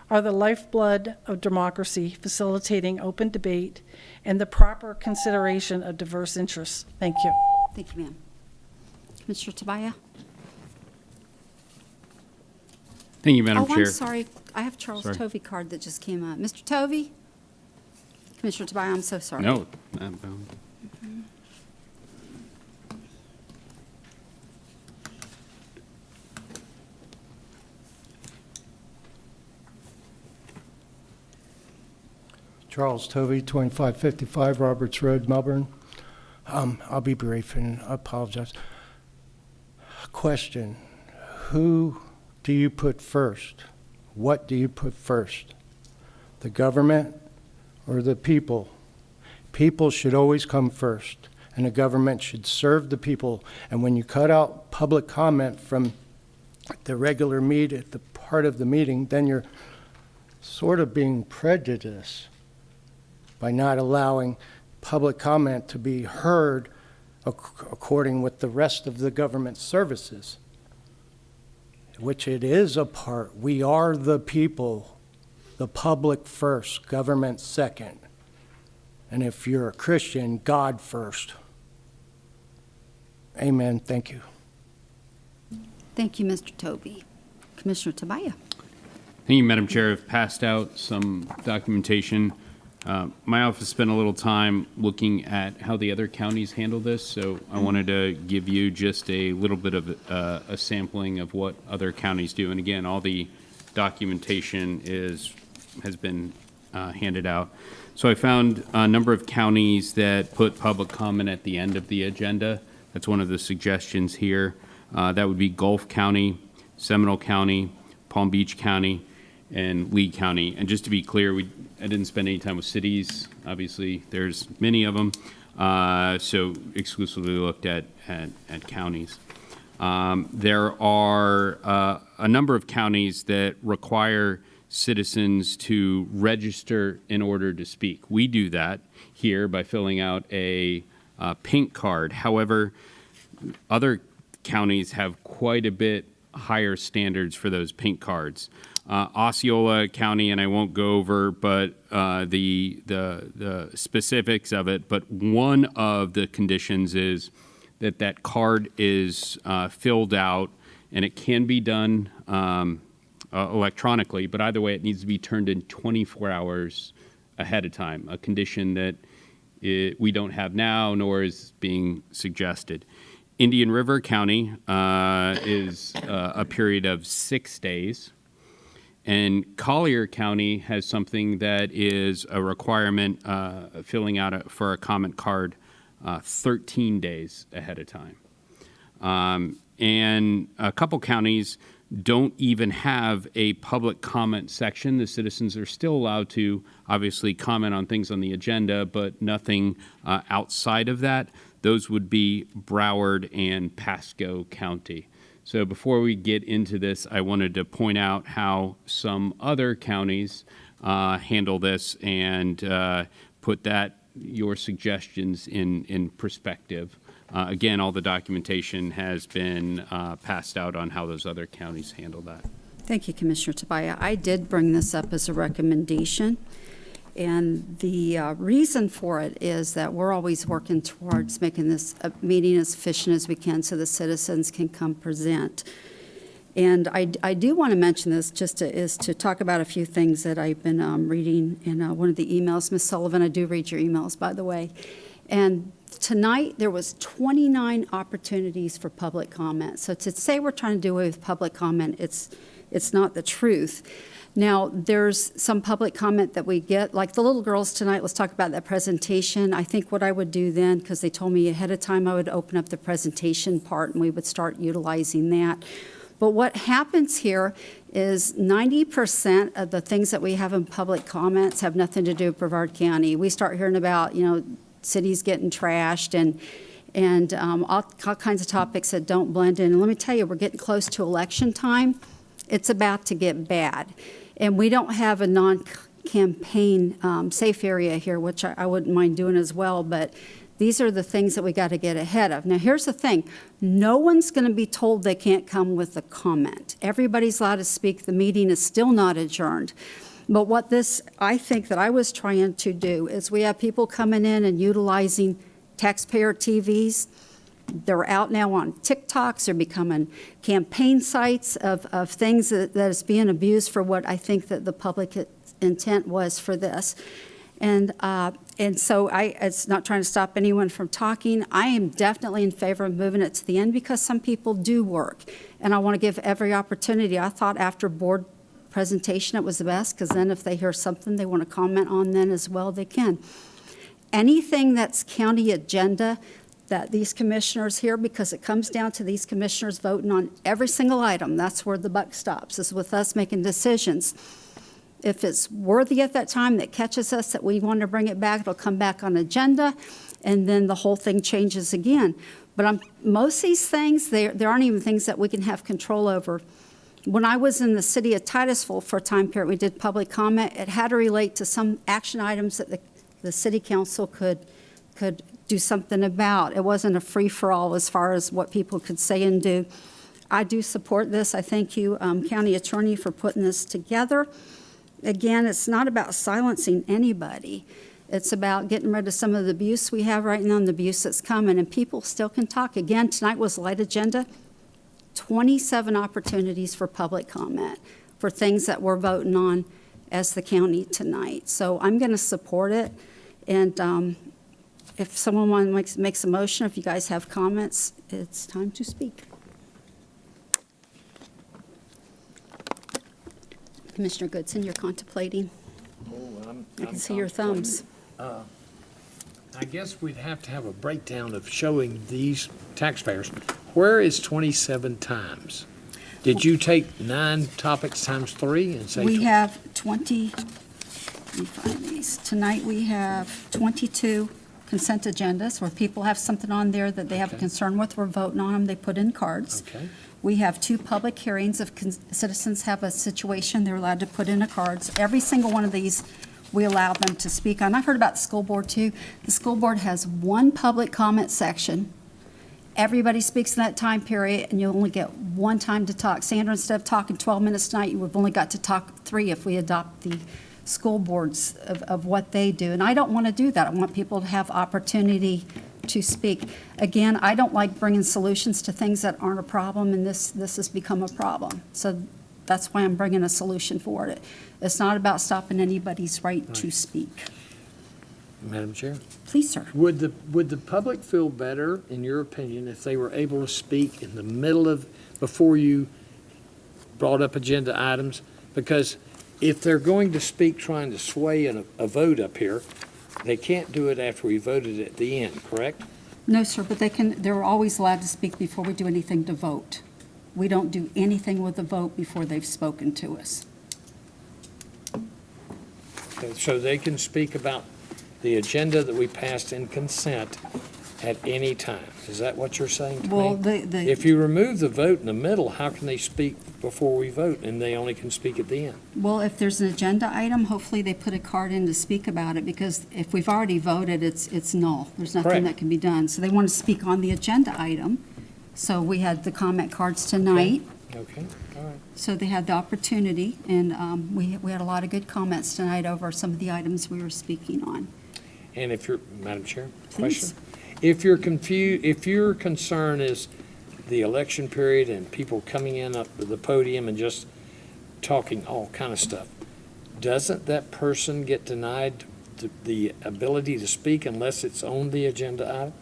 are the lifeblood of democracy, facilitating open debate and the proper consideration of diverse interests. Thank you. Thank you, ma'am. Commissioner Tobias? Thank you, Madam Chair. I'm sorry. I have Charles Sorry. Tovey card that just came up. Mr. Tovey? Commissioner Tobias, I'm so sorry. No. Charles Tovey, 2555 Roberts Road, Melbourne. I'll be brief and I apologize. Question, who do you put first? What do you put first? The government or the people? People should always come first, and the government should serve the people. And when you cut out public comment from the regular the part of the meeting, then you're sort of being prejudiced by not allowing public comment to be heard according with the rest of the government services, which it is a part. We are the people, the public first, government second. And if you're a Christian, God first. Amen. Thank you. Thank you, Mr. Tovey. Commissioner Tobias? Thank you, Madam Chair. I've passed out some documentation. My office spent a little time looking at how the other counties handle this, so I wanted to give you just a little bit of a sampling of what other counties do. And again, all the documentation has been handed out. So I found a number of counties that put public comment at the end of the agenda. That's one of the suggestions here. That would be Gulf County, Seminole County, Palm Beach County, and Lee County. And just to be clear, I didn't spend any time with cities. Obviously, there's many of them. So exclusively looked at counties. There are a number of counties that require citizens to register in order to speak. We do that here by filling out a pink card. However, other counties have quite a bit higher standards for those pink cards. Osceola County, and I won't go over, but the specifics of it. But one of the conditions is that card is filled out, and it can be done electronically. But either way, it needs to be turned in 24 hours ahead of time. A condition that we don't have now, nor is being suggested. Indian River County is a period of 6 days. And Collier County has something that is a requirement, filling out for a comment card 13 days ahead of time. And a couple counties don't even have a public comment section. The citizens are still allowed to obviously comment on things on the agenda, but nothing outside of that. Those would be Brevard and Pasco County. So before we get into this, I wanted to point out how some other counties handle this and put your suggestions in perspective. Again, all the documentation has been passed out on how those other counties handle that. Thank you, Commissioner Tobias. I did bring this up as a recommendation, And the reason for it is that we're always working towards making this meeting as efficient as we can so the citizens can come present. And I do want to mention this is to talk about a few things that I've been reading in one of the emails. Ms. Sullivan, I do read your emails, by the way. And tonight, there was 29 opportunities for public comment. So to say we're trying to do away with public comment, it's not the truth. Now, there's some public comment that we get, like the little girls tonight, let's talk about that presentation. I think what I would do then, because they told me ahead of time, I would open up the presentation part and we would start utilizing that. But what happens here is 90% of the things that we have in public comments have nothing to do with Brevard County. We start hearing about, cities getting trashed and all kinds of topics that don't blend in. And let me tell you, we're getting close to election time. It's about to get bad. And we don't have a non-campaign safe area here, which I wouldn't mind doing as well, but these are the things that we got to get ahead of. Now, here's the thing. No one's going to be told they can't come with a comment. Everybody's allowed to speak. The meeting is still not adjourned. But what I think that I was trying to do is we have people coming in and utilizing taxpayer TVs. They're out now on TikToks. They're becoming campaign sites of things that is being abused for what I think that the public intent was for this. And so it's not trying to stop anyone from talking. I am definitely in favor of moving it to the end because some people do work. And I want to give every opportunity. I thought after board presentation it was the best because then if they hear something they want to comment on then as well, they can. Anything that's county agenda that these commissioners hear, because it comes down to these commissioners voting on every single item. That's where the buck stops, is with us making decisions. If it's worthy at that time that catches us that we want to bring it back, it'll come back on agenda, and then the whole thing changes again. But most of these things, there aren't even things that we can have control over. When I was in the city of Titusville for a time period, we did public comment. It had to relate to some action items that the city council could do something about. It wasn't a free-for-all as far as what people could say and do. I do support this. I thank you, County Attorney, for putting this together. Again, it's not about silencing anybody. It's about getting rid of some of the abuse we have right now and the abuse that's coming, and people still can talk. Again, tonight was light agenda, 27 opportunities for public comment for things that we're voting on as the county tonight. So I'm going to support it, and if someone makes a motion, if you guys have comments, it's time to speak. Commissioner Goodson, you're contemplating. I can see your thumbs. I guess we'd have to have a breakdown of showing these taxpayers. Where is 27 times? Did you take 9 topics times 3 and say? We have 20, let me find these. Tonight we have 22 consent agendas where people have something on there that they have a concern with. We're voting on them. They put in cards. Okay. We have 2 public hearings. If citizens have a situation, they're allowed to put in the cards. Every single one of these, we allow them to speak on. I've heard about the school board too. The school board has 1 public comment section. Everybody speaks in that time period, and you only get 1 time to talk. Sandra, instead of talking 12 minutes tonight, you would only got to talk 3 if we adopt the school boards of what they do. And I don't want to do that. I want people to have opportunity to speak. Again, I don't like bringing solutions to things that aren't a problem, and this has become a problem. So that's why I'm bringing a solution for it. It's not about stopping anybody's right to speak. Madam Chair? Please, sir. Would the public feel better, in your opinion, if they were able to speak in the middle of, before you brought up agenda items? Because if they're going to speak trying to sway a vote up here, they can't do it after we voted at the end, correct? No, sir, but they're always allowed to speak before we do anything to vote. We don't do anything with the vote before they've spoken to us. So they can speak about the agenda that we passed in consent at any time. Is that what you're saying to Well, me? If you remove the vote in the middle, how can they speak before we vote and they only can speak at the end? Well, if there's an agenda item, hopefully they put a card in to speak about it, because if we've already voted, it's null. There's nothing Correct. that can be done. So they want to speak on the agenda item. So we had the comment cards tonight, Okay, all right. So they had the opportunity, and we had a lot of good comments tonight over some of the items we were speaking on. And if you're, Madam Chair, Please. question? If you're confused, if your concern is the election period and people coming in up to the podium and just talking all kind of stuff, doesn't that person get denied the ability to speak unless it's on the agenda item?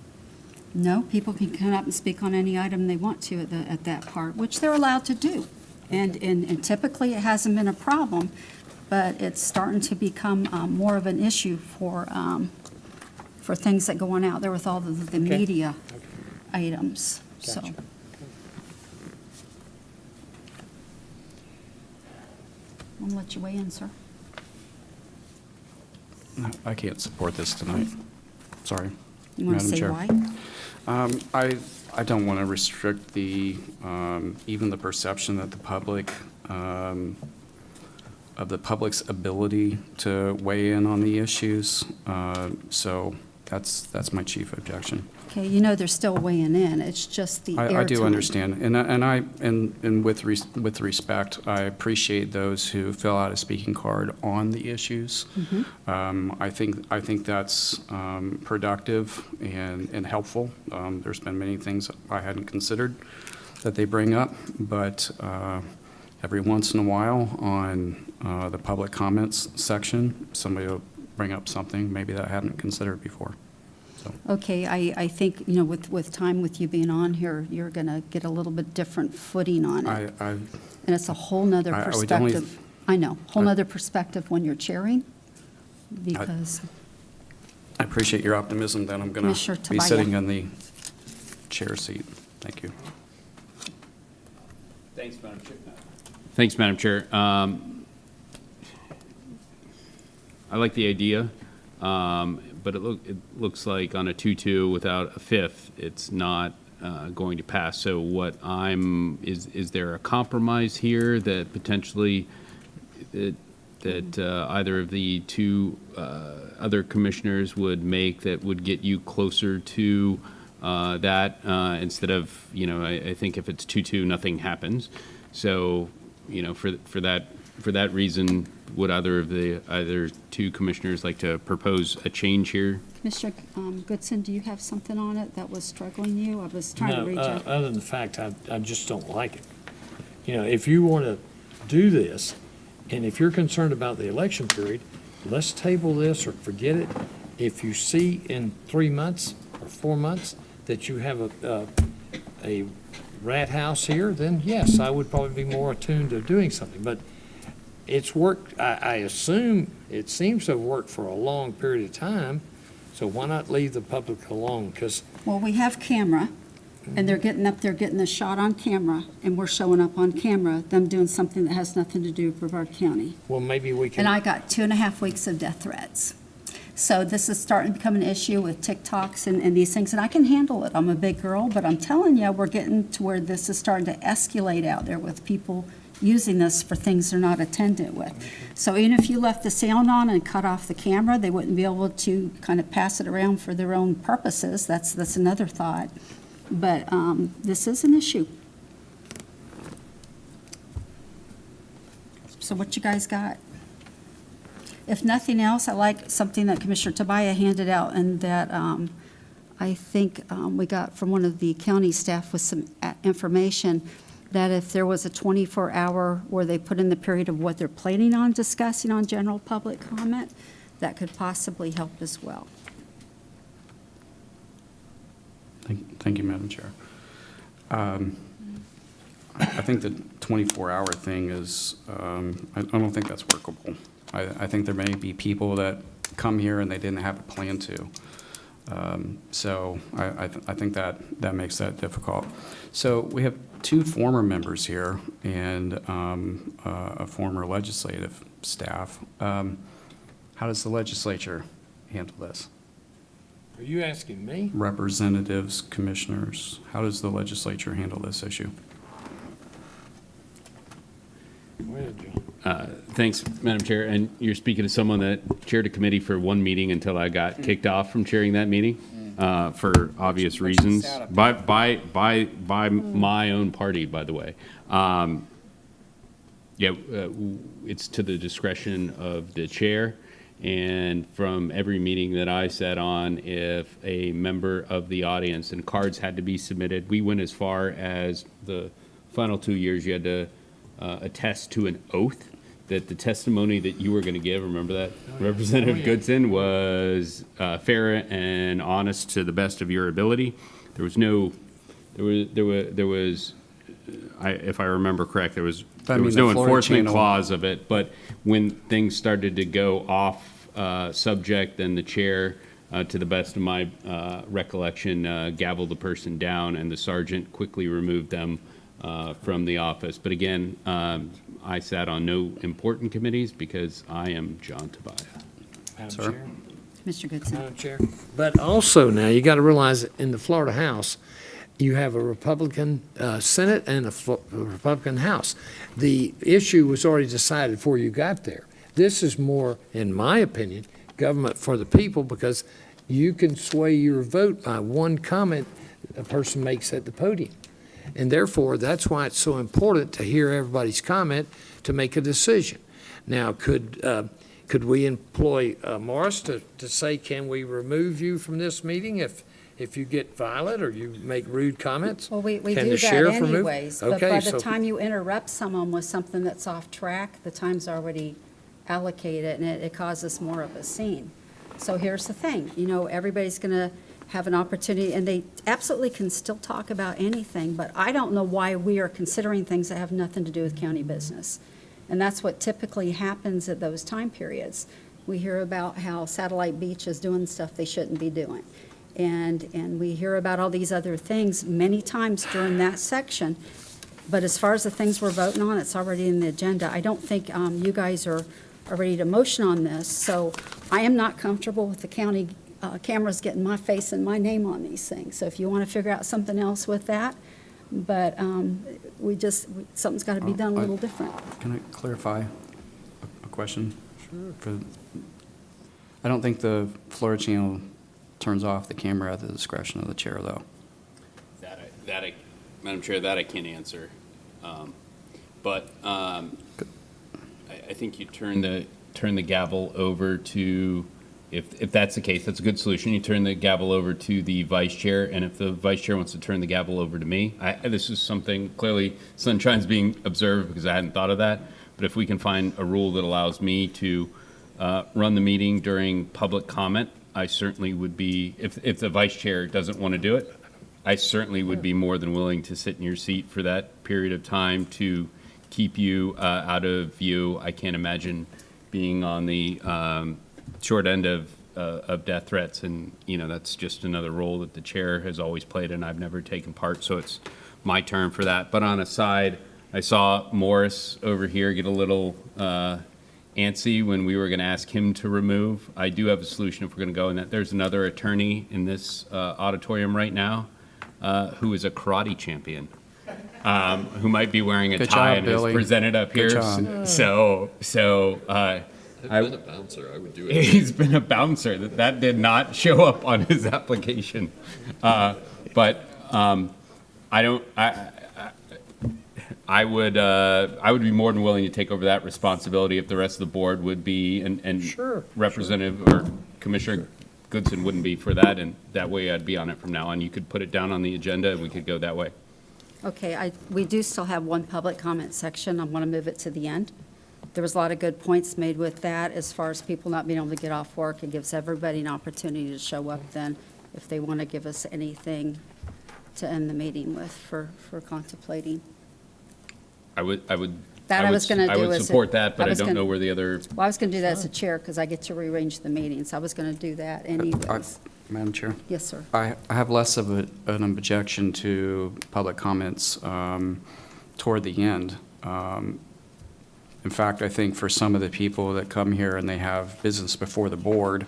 No, people can come up and speak on any item they want to at that part, which they're allowed to do. And typically, it hasn't been a problem, but it's starting to become more of an issue for things that go on out there with all the media items, so. Gotcha. I'm gonna let you weigh in, sir. I can't support this tonight. Sorry. You want to Madam say Chair. why? I don't want to restrict even the perception that the public, of the public's ability to weigh in on the issues. So that's my chief objection. Okay, you know they're still weighing in, it's just the airtime. I do understand, and with respect, I appreciate those who fill out a speaking card on the issues. I think that's productive and helpful. There's been many things I hadn't considered that they bring up, but every once in a while on the public comments section, somebody will bring up something maybe that I hadn't considered before. Okay, I think, you know, with time with you being on here, you're going to get a little bit different footing on it. And it's a whole nother I would only- perspective. I know, whole nother perspective when you're chairing, because, I appreciate your optimism that I'm going Commissioner to be Tobias. sitting in the chair seat. Thank you. Thanks, Madam Chair. Thanks, Madam Chair. I like the idea, but it looks like on a 2-2 without a fifth, it's not going to pass. So is there a compromise here that potentially that either of the two other commissioners would make that would get you closer to that instead of, you know, I think if it's 2-2, nothing happens. So, you know, for that reason, would either two commissioners like to propose a change here? Commissioner Goodson, do you have something on it that was struggling you? I was trying to read you. Other than the fact, I just don't like it. You know, if you want to do this, and if you're concerned about the election period, let's table this or forget it. If you see in 3 months or 4 months that you have a rat house here, then yes, I would probably be more attuned to doing something. But it's worked, I assume, it seems to have worked for a long period of time, so why not leave the public alone? Because Well, we have camera, and they're getting up there, getting the shot on camera, and we're showing up on camera, them doing something that has nothing to do with Brevard County. well, maybe we can. And I got 2.5 weeks of death threats. So this is starting to become an issue with TikToks and these things, and I can handle it. I'm a big girl, but I'm telling you, we're getting to where this is starting to escalate out there with people using this for things they're not attendant with. So even if you left the sound on and cut off the camera, they wouldn't be able to kind of pass it around for their own purposes. That's another thought. But this is an issue. So what you guys got? If nothing else, I like something that Commissioner Tobias handed out, and that I think we got from one of the county staff with some information, that if there was a 24-hour where they put in the period of what they're planning on discussing on general public comment, that could possibly help as well. Thank you, Madam Chair. I think the 24-hour thing is, I don't think that's workable. I think there may be people that come here and they didn't have a plan to. So I think that makes that difficult. So we have two former members here and a former legislative staff. How does the legislature handle this? Are you asking me? Representatives, commissioners, how does the legislature handle this issue? Go ahead, John. Thanks, Madam Chair. And you're speaking to someone that chaired a committee for one meeting until I got kicked off from chairing that meeting. for obvious reasons, by my own party, by the way. It's to the discretion of the chair. And from every meeting that I sat on, if a member of the audience, and cards had to be submitted, we went as far as the final 2 years, you had to attest to an oath that the testimony that you were going to give, remember that, Representative Goodson, was fair and honest to the best of your ability. There was no, if I remember correct, there was no enforcement clause of it, but when things started to go off subject, then the chair, to the best of my recollection, gavelled the person down, and the sergeant quickly removed them from the office. But again, I sat on no important committees because I am John Tobias. Sir? Mr. Goodson. Madam Chair. But also now, you got to realize that in the Florida House, you have a Republican Senate and a Republican House. The issue was already decided before you got there. This is more, in my opinion, government for the people, because you can sway your vote by one comment a person makes at the podium. And therefore, that's why it's so important to hear everybody's comment to make a decision. Now, could we employ Morris to say, can we remove you from this meeting if you get violent or you make rude comments? Well, we Can do the that sheriff remove? anyways, but Okay, by the so- time you interrupt someone with something that's off track, the time's already allocated, and it causes more of a scene. So here's the thing, everybody's going to have an opportunity, and they absolutely can still talk about anything, but I don't know why we are considering things that have nothing to do with county business. And that's what typically happens at those time periods. We hear about how Satellite Beach is doing stuff they shouldn't be doing. And we hear about all these other things many times during that section. But as far as the things we're voting on, it's already in the agenda. I don't think you guys are ready to motion on this. So I am not comfortable with the county cameras getting my face and my name on these things. So if you want to figure out something else with that, but something's got to be done a little different. Can I clarify a question? Sure. I don't think the Florida channel turns off the camera at the discretion of the chair, though. Madam Chair, that I can't answer. But I think you turn the gavel over to, if that's the case, that's a good solution. You turn the gavel over to the vice chair, and if the vice chair wants to turn the gavel over to me, this is something, clearly sunshine's being observed because I hadn't thought of that, but if we can find a rule that allows me to run the meeting during public comment, I certainly would be, if the vice chair doesn't want to do it, I certainly would be more than willing to sit in your seat for that period of time to keep you out of view. I can't imagine being on the short end of death threats, and that's just another role that the chair has always played, and I've never taken part, so it's my turn for that. But on a side, I saw Morris over here get a little antsy when we were going to ask him to remove. I do have a solution if we're going to go in that. There's another attorney in this auditorium right now who is a karate champion, who might be wearing a Good tie job, and Billy. is presented up Good here. job. So I've been a bouncer, I would do it. he's been a bouncer. That did not show up on his application. But I would be more than willing to take over that responsibility if the rest of the board would be, and Sure, Representative or Commissioner Goodson wouldn't be for that, and that way I'd be on it from now on. You could put it down on the agenda and we could go that way. Okay, we do still have one public comment section. I want to move it to the end. There was a lot of good points made with that as far as people not being able to get off work. It gives everybody an opportunity to show up then if they want to give us anything to end the meeting with for contemplating. I would I support that, but I was don't gonna- know where the other. Well, I was going to do that as a chair because I get to rearrange the meetings. I was going to do that anyways. Madam Chair? Yes, sir. I have less of an objection to public comments toward the end. In fact, I think for some of the people that come here and they have business before the board,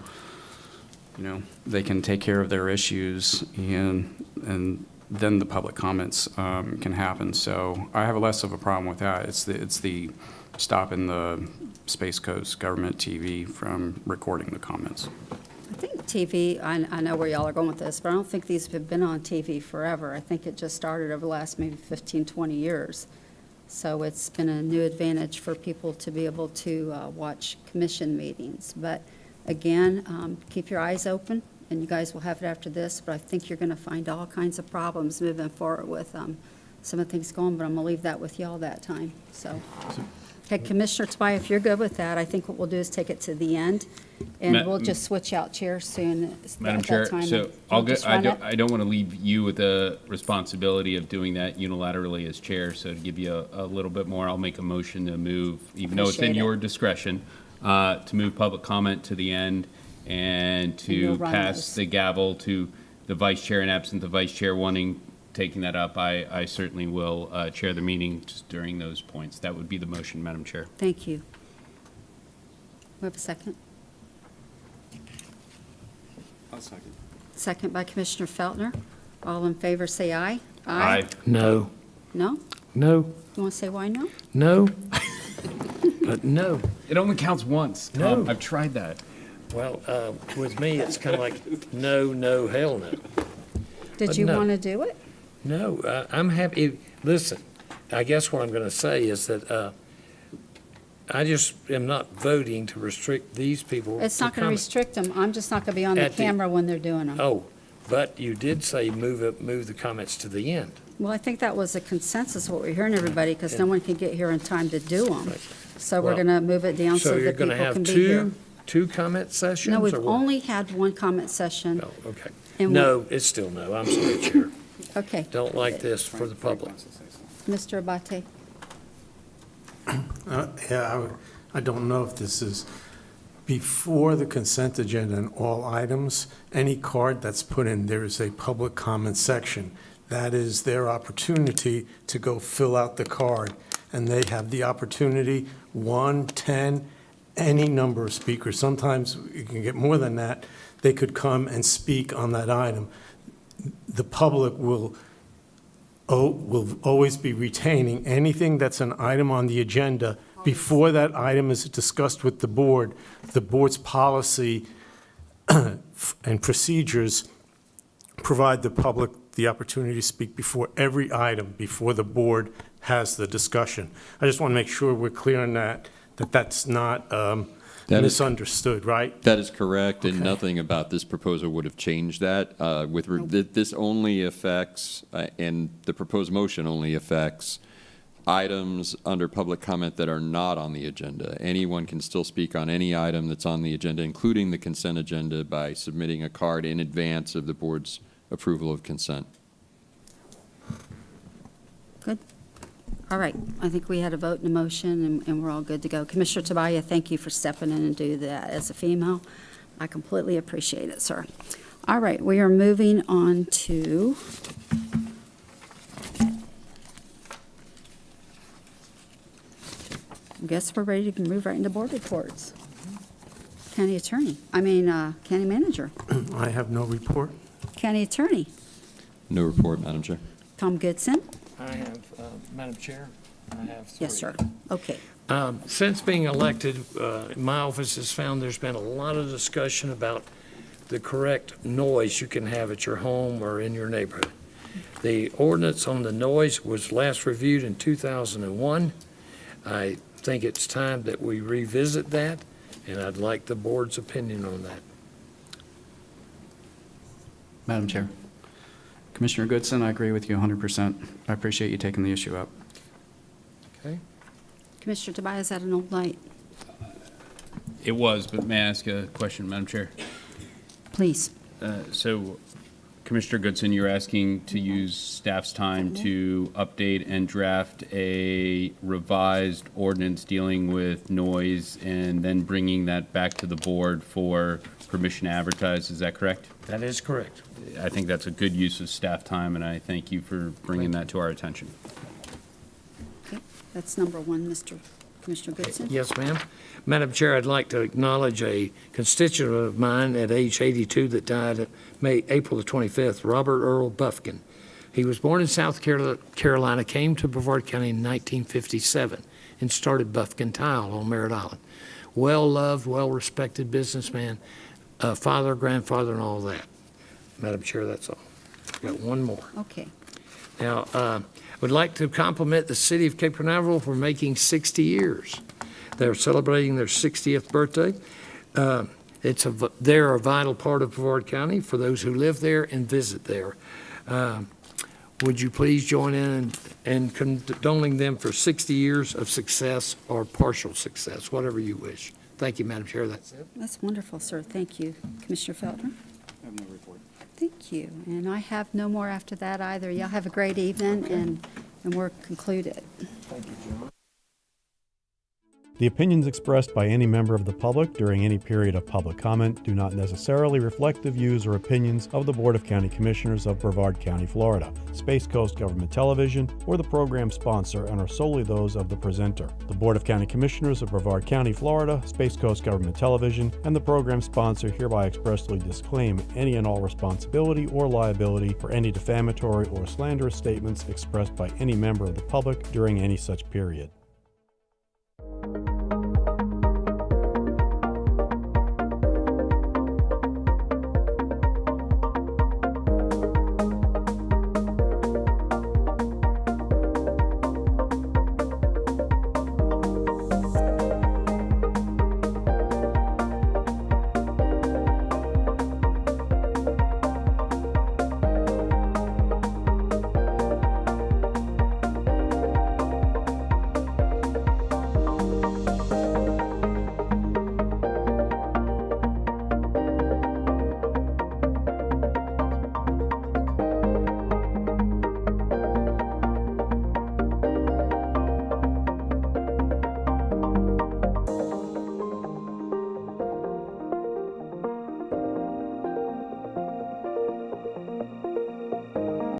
they can take care of their issues and then the public comments can happen. So I have less of a problem with that. It's the stopping the Space Coast government TV from recording the comments. I think TV, I know where y'all are going with this, but I don't think these have been on TV forever. I think it just started over the last maybe 15, 20 years. So it's been a new advantage for people to be able to watch commission meetings. But again, keep your eyes open, and you guys will have it after this, but I think you're going to find all kinds of problems moving forward with some of the things going, but I'm going to leave that with y'all that time. So, okay, Commissioner Tobias, if you're good with that, I think what we'll do is take it to the end, and we'll just switch out chairs soon. Madam at Chair, that time, so and I'll we'll get, just run it. I don't want to leave you with the responsibility of doing that unilaterally as chair, so to give you a little bit more, I'll make a motion to move, even though it's in Appreciate your it. discretion, to move public comment to the end and you'll to run pass those. the gavel to the vice chair, and absent the vice chair taking that up, I certainly will chair the meeting just during those points. That would be the motion, Madam Chair. Thank you. We have a second? I'll second. Second by Commissioner Feltner. All in favor, say aye. No. No? No. You want to say why no? No. But no. It only counts once, Tom. I've tried that. Well, with me, it's kind of like no, no, hell no. Did But you no. want to do it? No, I'm happy. Listen, I guess what I'm going to say is that I just am not voting to restrict these people. It's not going to comment. restrict them. I'm just not going to be on the At the- camera when they're doing them. Oh, but you did say move the comments to the end. Well, I think that was a consensus, what we're hearing, everybody, because no one can get here in time to do them. Right. So we're Well, going to move it down so So you're that going people to can have be here. two comment sessions? No, we've or what? only had one comment session. Oh, okay. And No, it's still no. I'm sorry, Chair. Okay. Don't like this for the public. Mr. Abate? Yeah, I don't know if this is before the consent agenda and all items, any card that's put in, there is a public comment section. That is their opportunity to go fill out the card. And they have the opportunity, 1, 10, any number of speakers. Sometimes you can get more than that. They could come and speak on that item. The public will always be retaining anything that's an item on the agenda before that item is discussed with the board's policy and procedures provide the public the opportunity to speak before every item, before the board has the discussion. I just want to make sure we're clear on that's not misunderstood, right? That is correct, and Okay. nothing about this proposal would have changed that. This only affects, and the proposed motion only affects items under public comment that are not on the agenda. Anyone can still speak on any item that's on the agenda, including the consent agenda, by submitting a card in advance of the board's approval of consent. Good. All right. I think we had a vote and a motion, and we're all good to go. Commissioner Tobias, thank you for stepping in and doing that as a female. I completely appreciate it, sir. All right, we are moving on to I guess we're ready to move right into board reports. County manager. I have no report. County attorney, No report, Madam Chair. Tom Goodson. I have, Madam Chair, I have three. Yes, sir. Okay. Since being elected, my office has found there's been a lot of discussion about the correct noise you can have at your home or in your neighborhood. The ordinance on the noise was last reviewed in 2001. I think it's time that we revisit that, and I'd like the board's opinion on that. Madam Chair. Commissioner Goodson, I agree with you 100%. I appreciate you taking the issue up. Okay. Commissioner Tobias, is that an old light? It was, but may I ask a question, Madam Chair? Please. So, Commissioner Goodson, you're asking to use staff's time to update and draft a revised ordinance dealing with noise and then bringing that back to the board for permission to advertise. Is that correct? That is correct. I think that's a good use of staff time, and I thank you for bringing that to our attention. Okay, that's number one, Mr. Commissioner Goodson. Yes, ma'am. Madam Chair, I'd like to acknowledge a constituent of mine at age 82 that died at April the 25th, Robert Earl Bufkin. He was born in South Carolina, came to Brevard County in 1957, and started Bufkin Tile on Merritt Island. Well-loved, well-respected businessman. father, grandfather, and all that. Madam Chair, that's all. Got one more. Okay. Now, I would like to compliment the city of Cape Canaveral for making 60 years. They're celebrating their 60th birthday. They're a vital part of Brevard County for those who live there and visit there. Would you please join in condoling them for 60 years of success or partial success, whatever you wish. Thank you, Madam Chair. That's it. That's wonderful, sir. Thank you. Commissioner Feldner? I have no report. Thank you. And I have no more after that either. Y'all have a great evening, and we're concluded. Thank you, John. The opinions expressed by any member of the public during any period of public comment do not necessarily reflect the views or opinions of the Board of County Commissioners of Brevard County, Florida, Space Coast Government Television, or the program sponsor, and are solely those of the presenter. The Board of County Commissioners of Brevard County, Florida, Space Coast Government Television, and the program sponsor hereby expressly disclaim any and all responsibility or liability for any defamatory or slanderous statements expressed by any member of the public during any such period.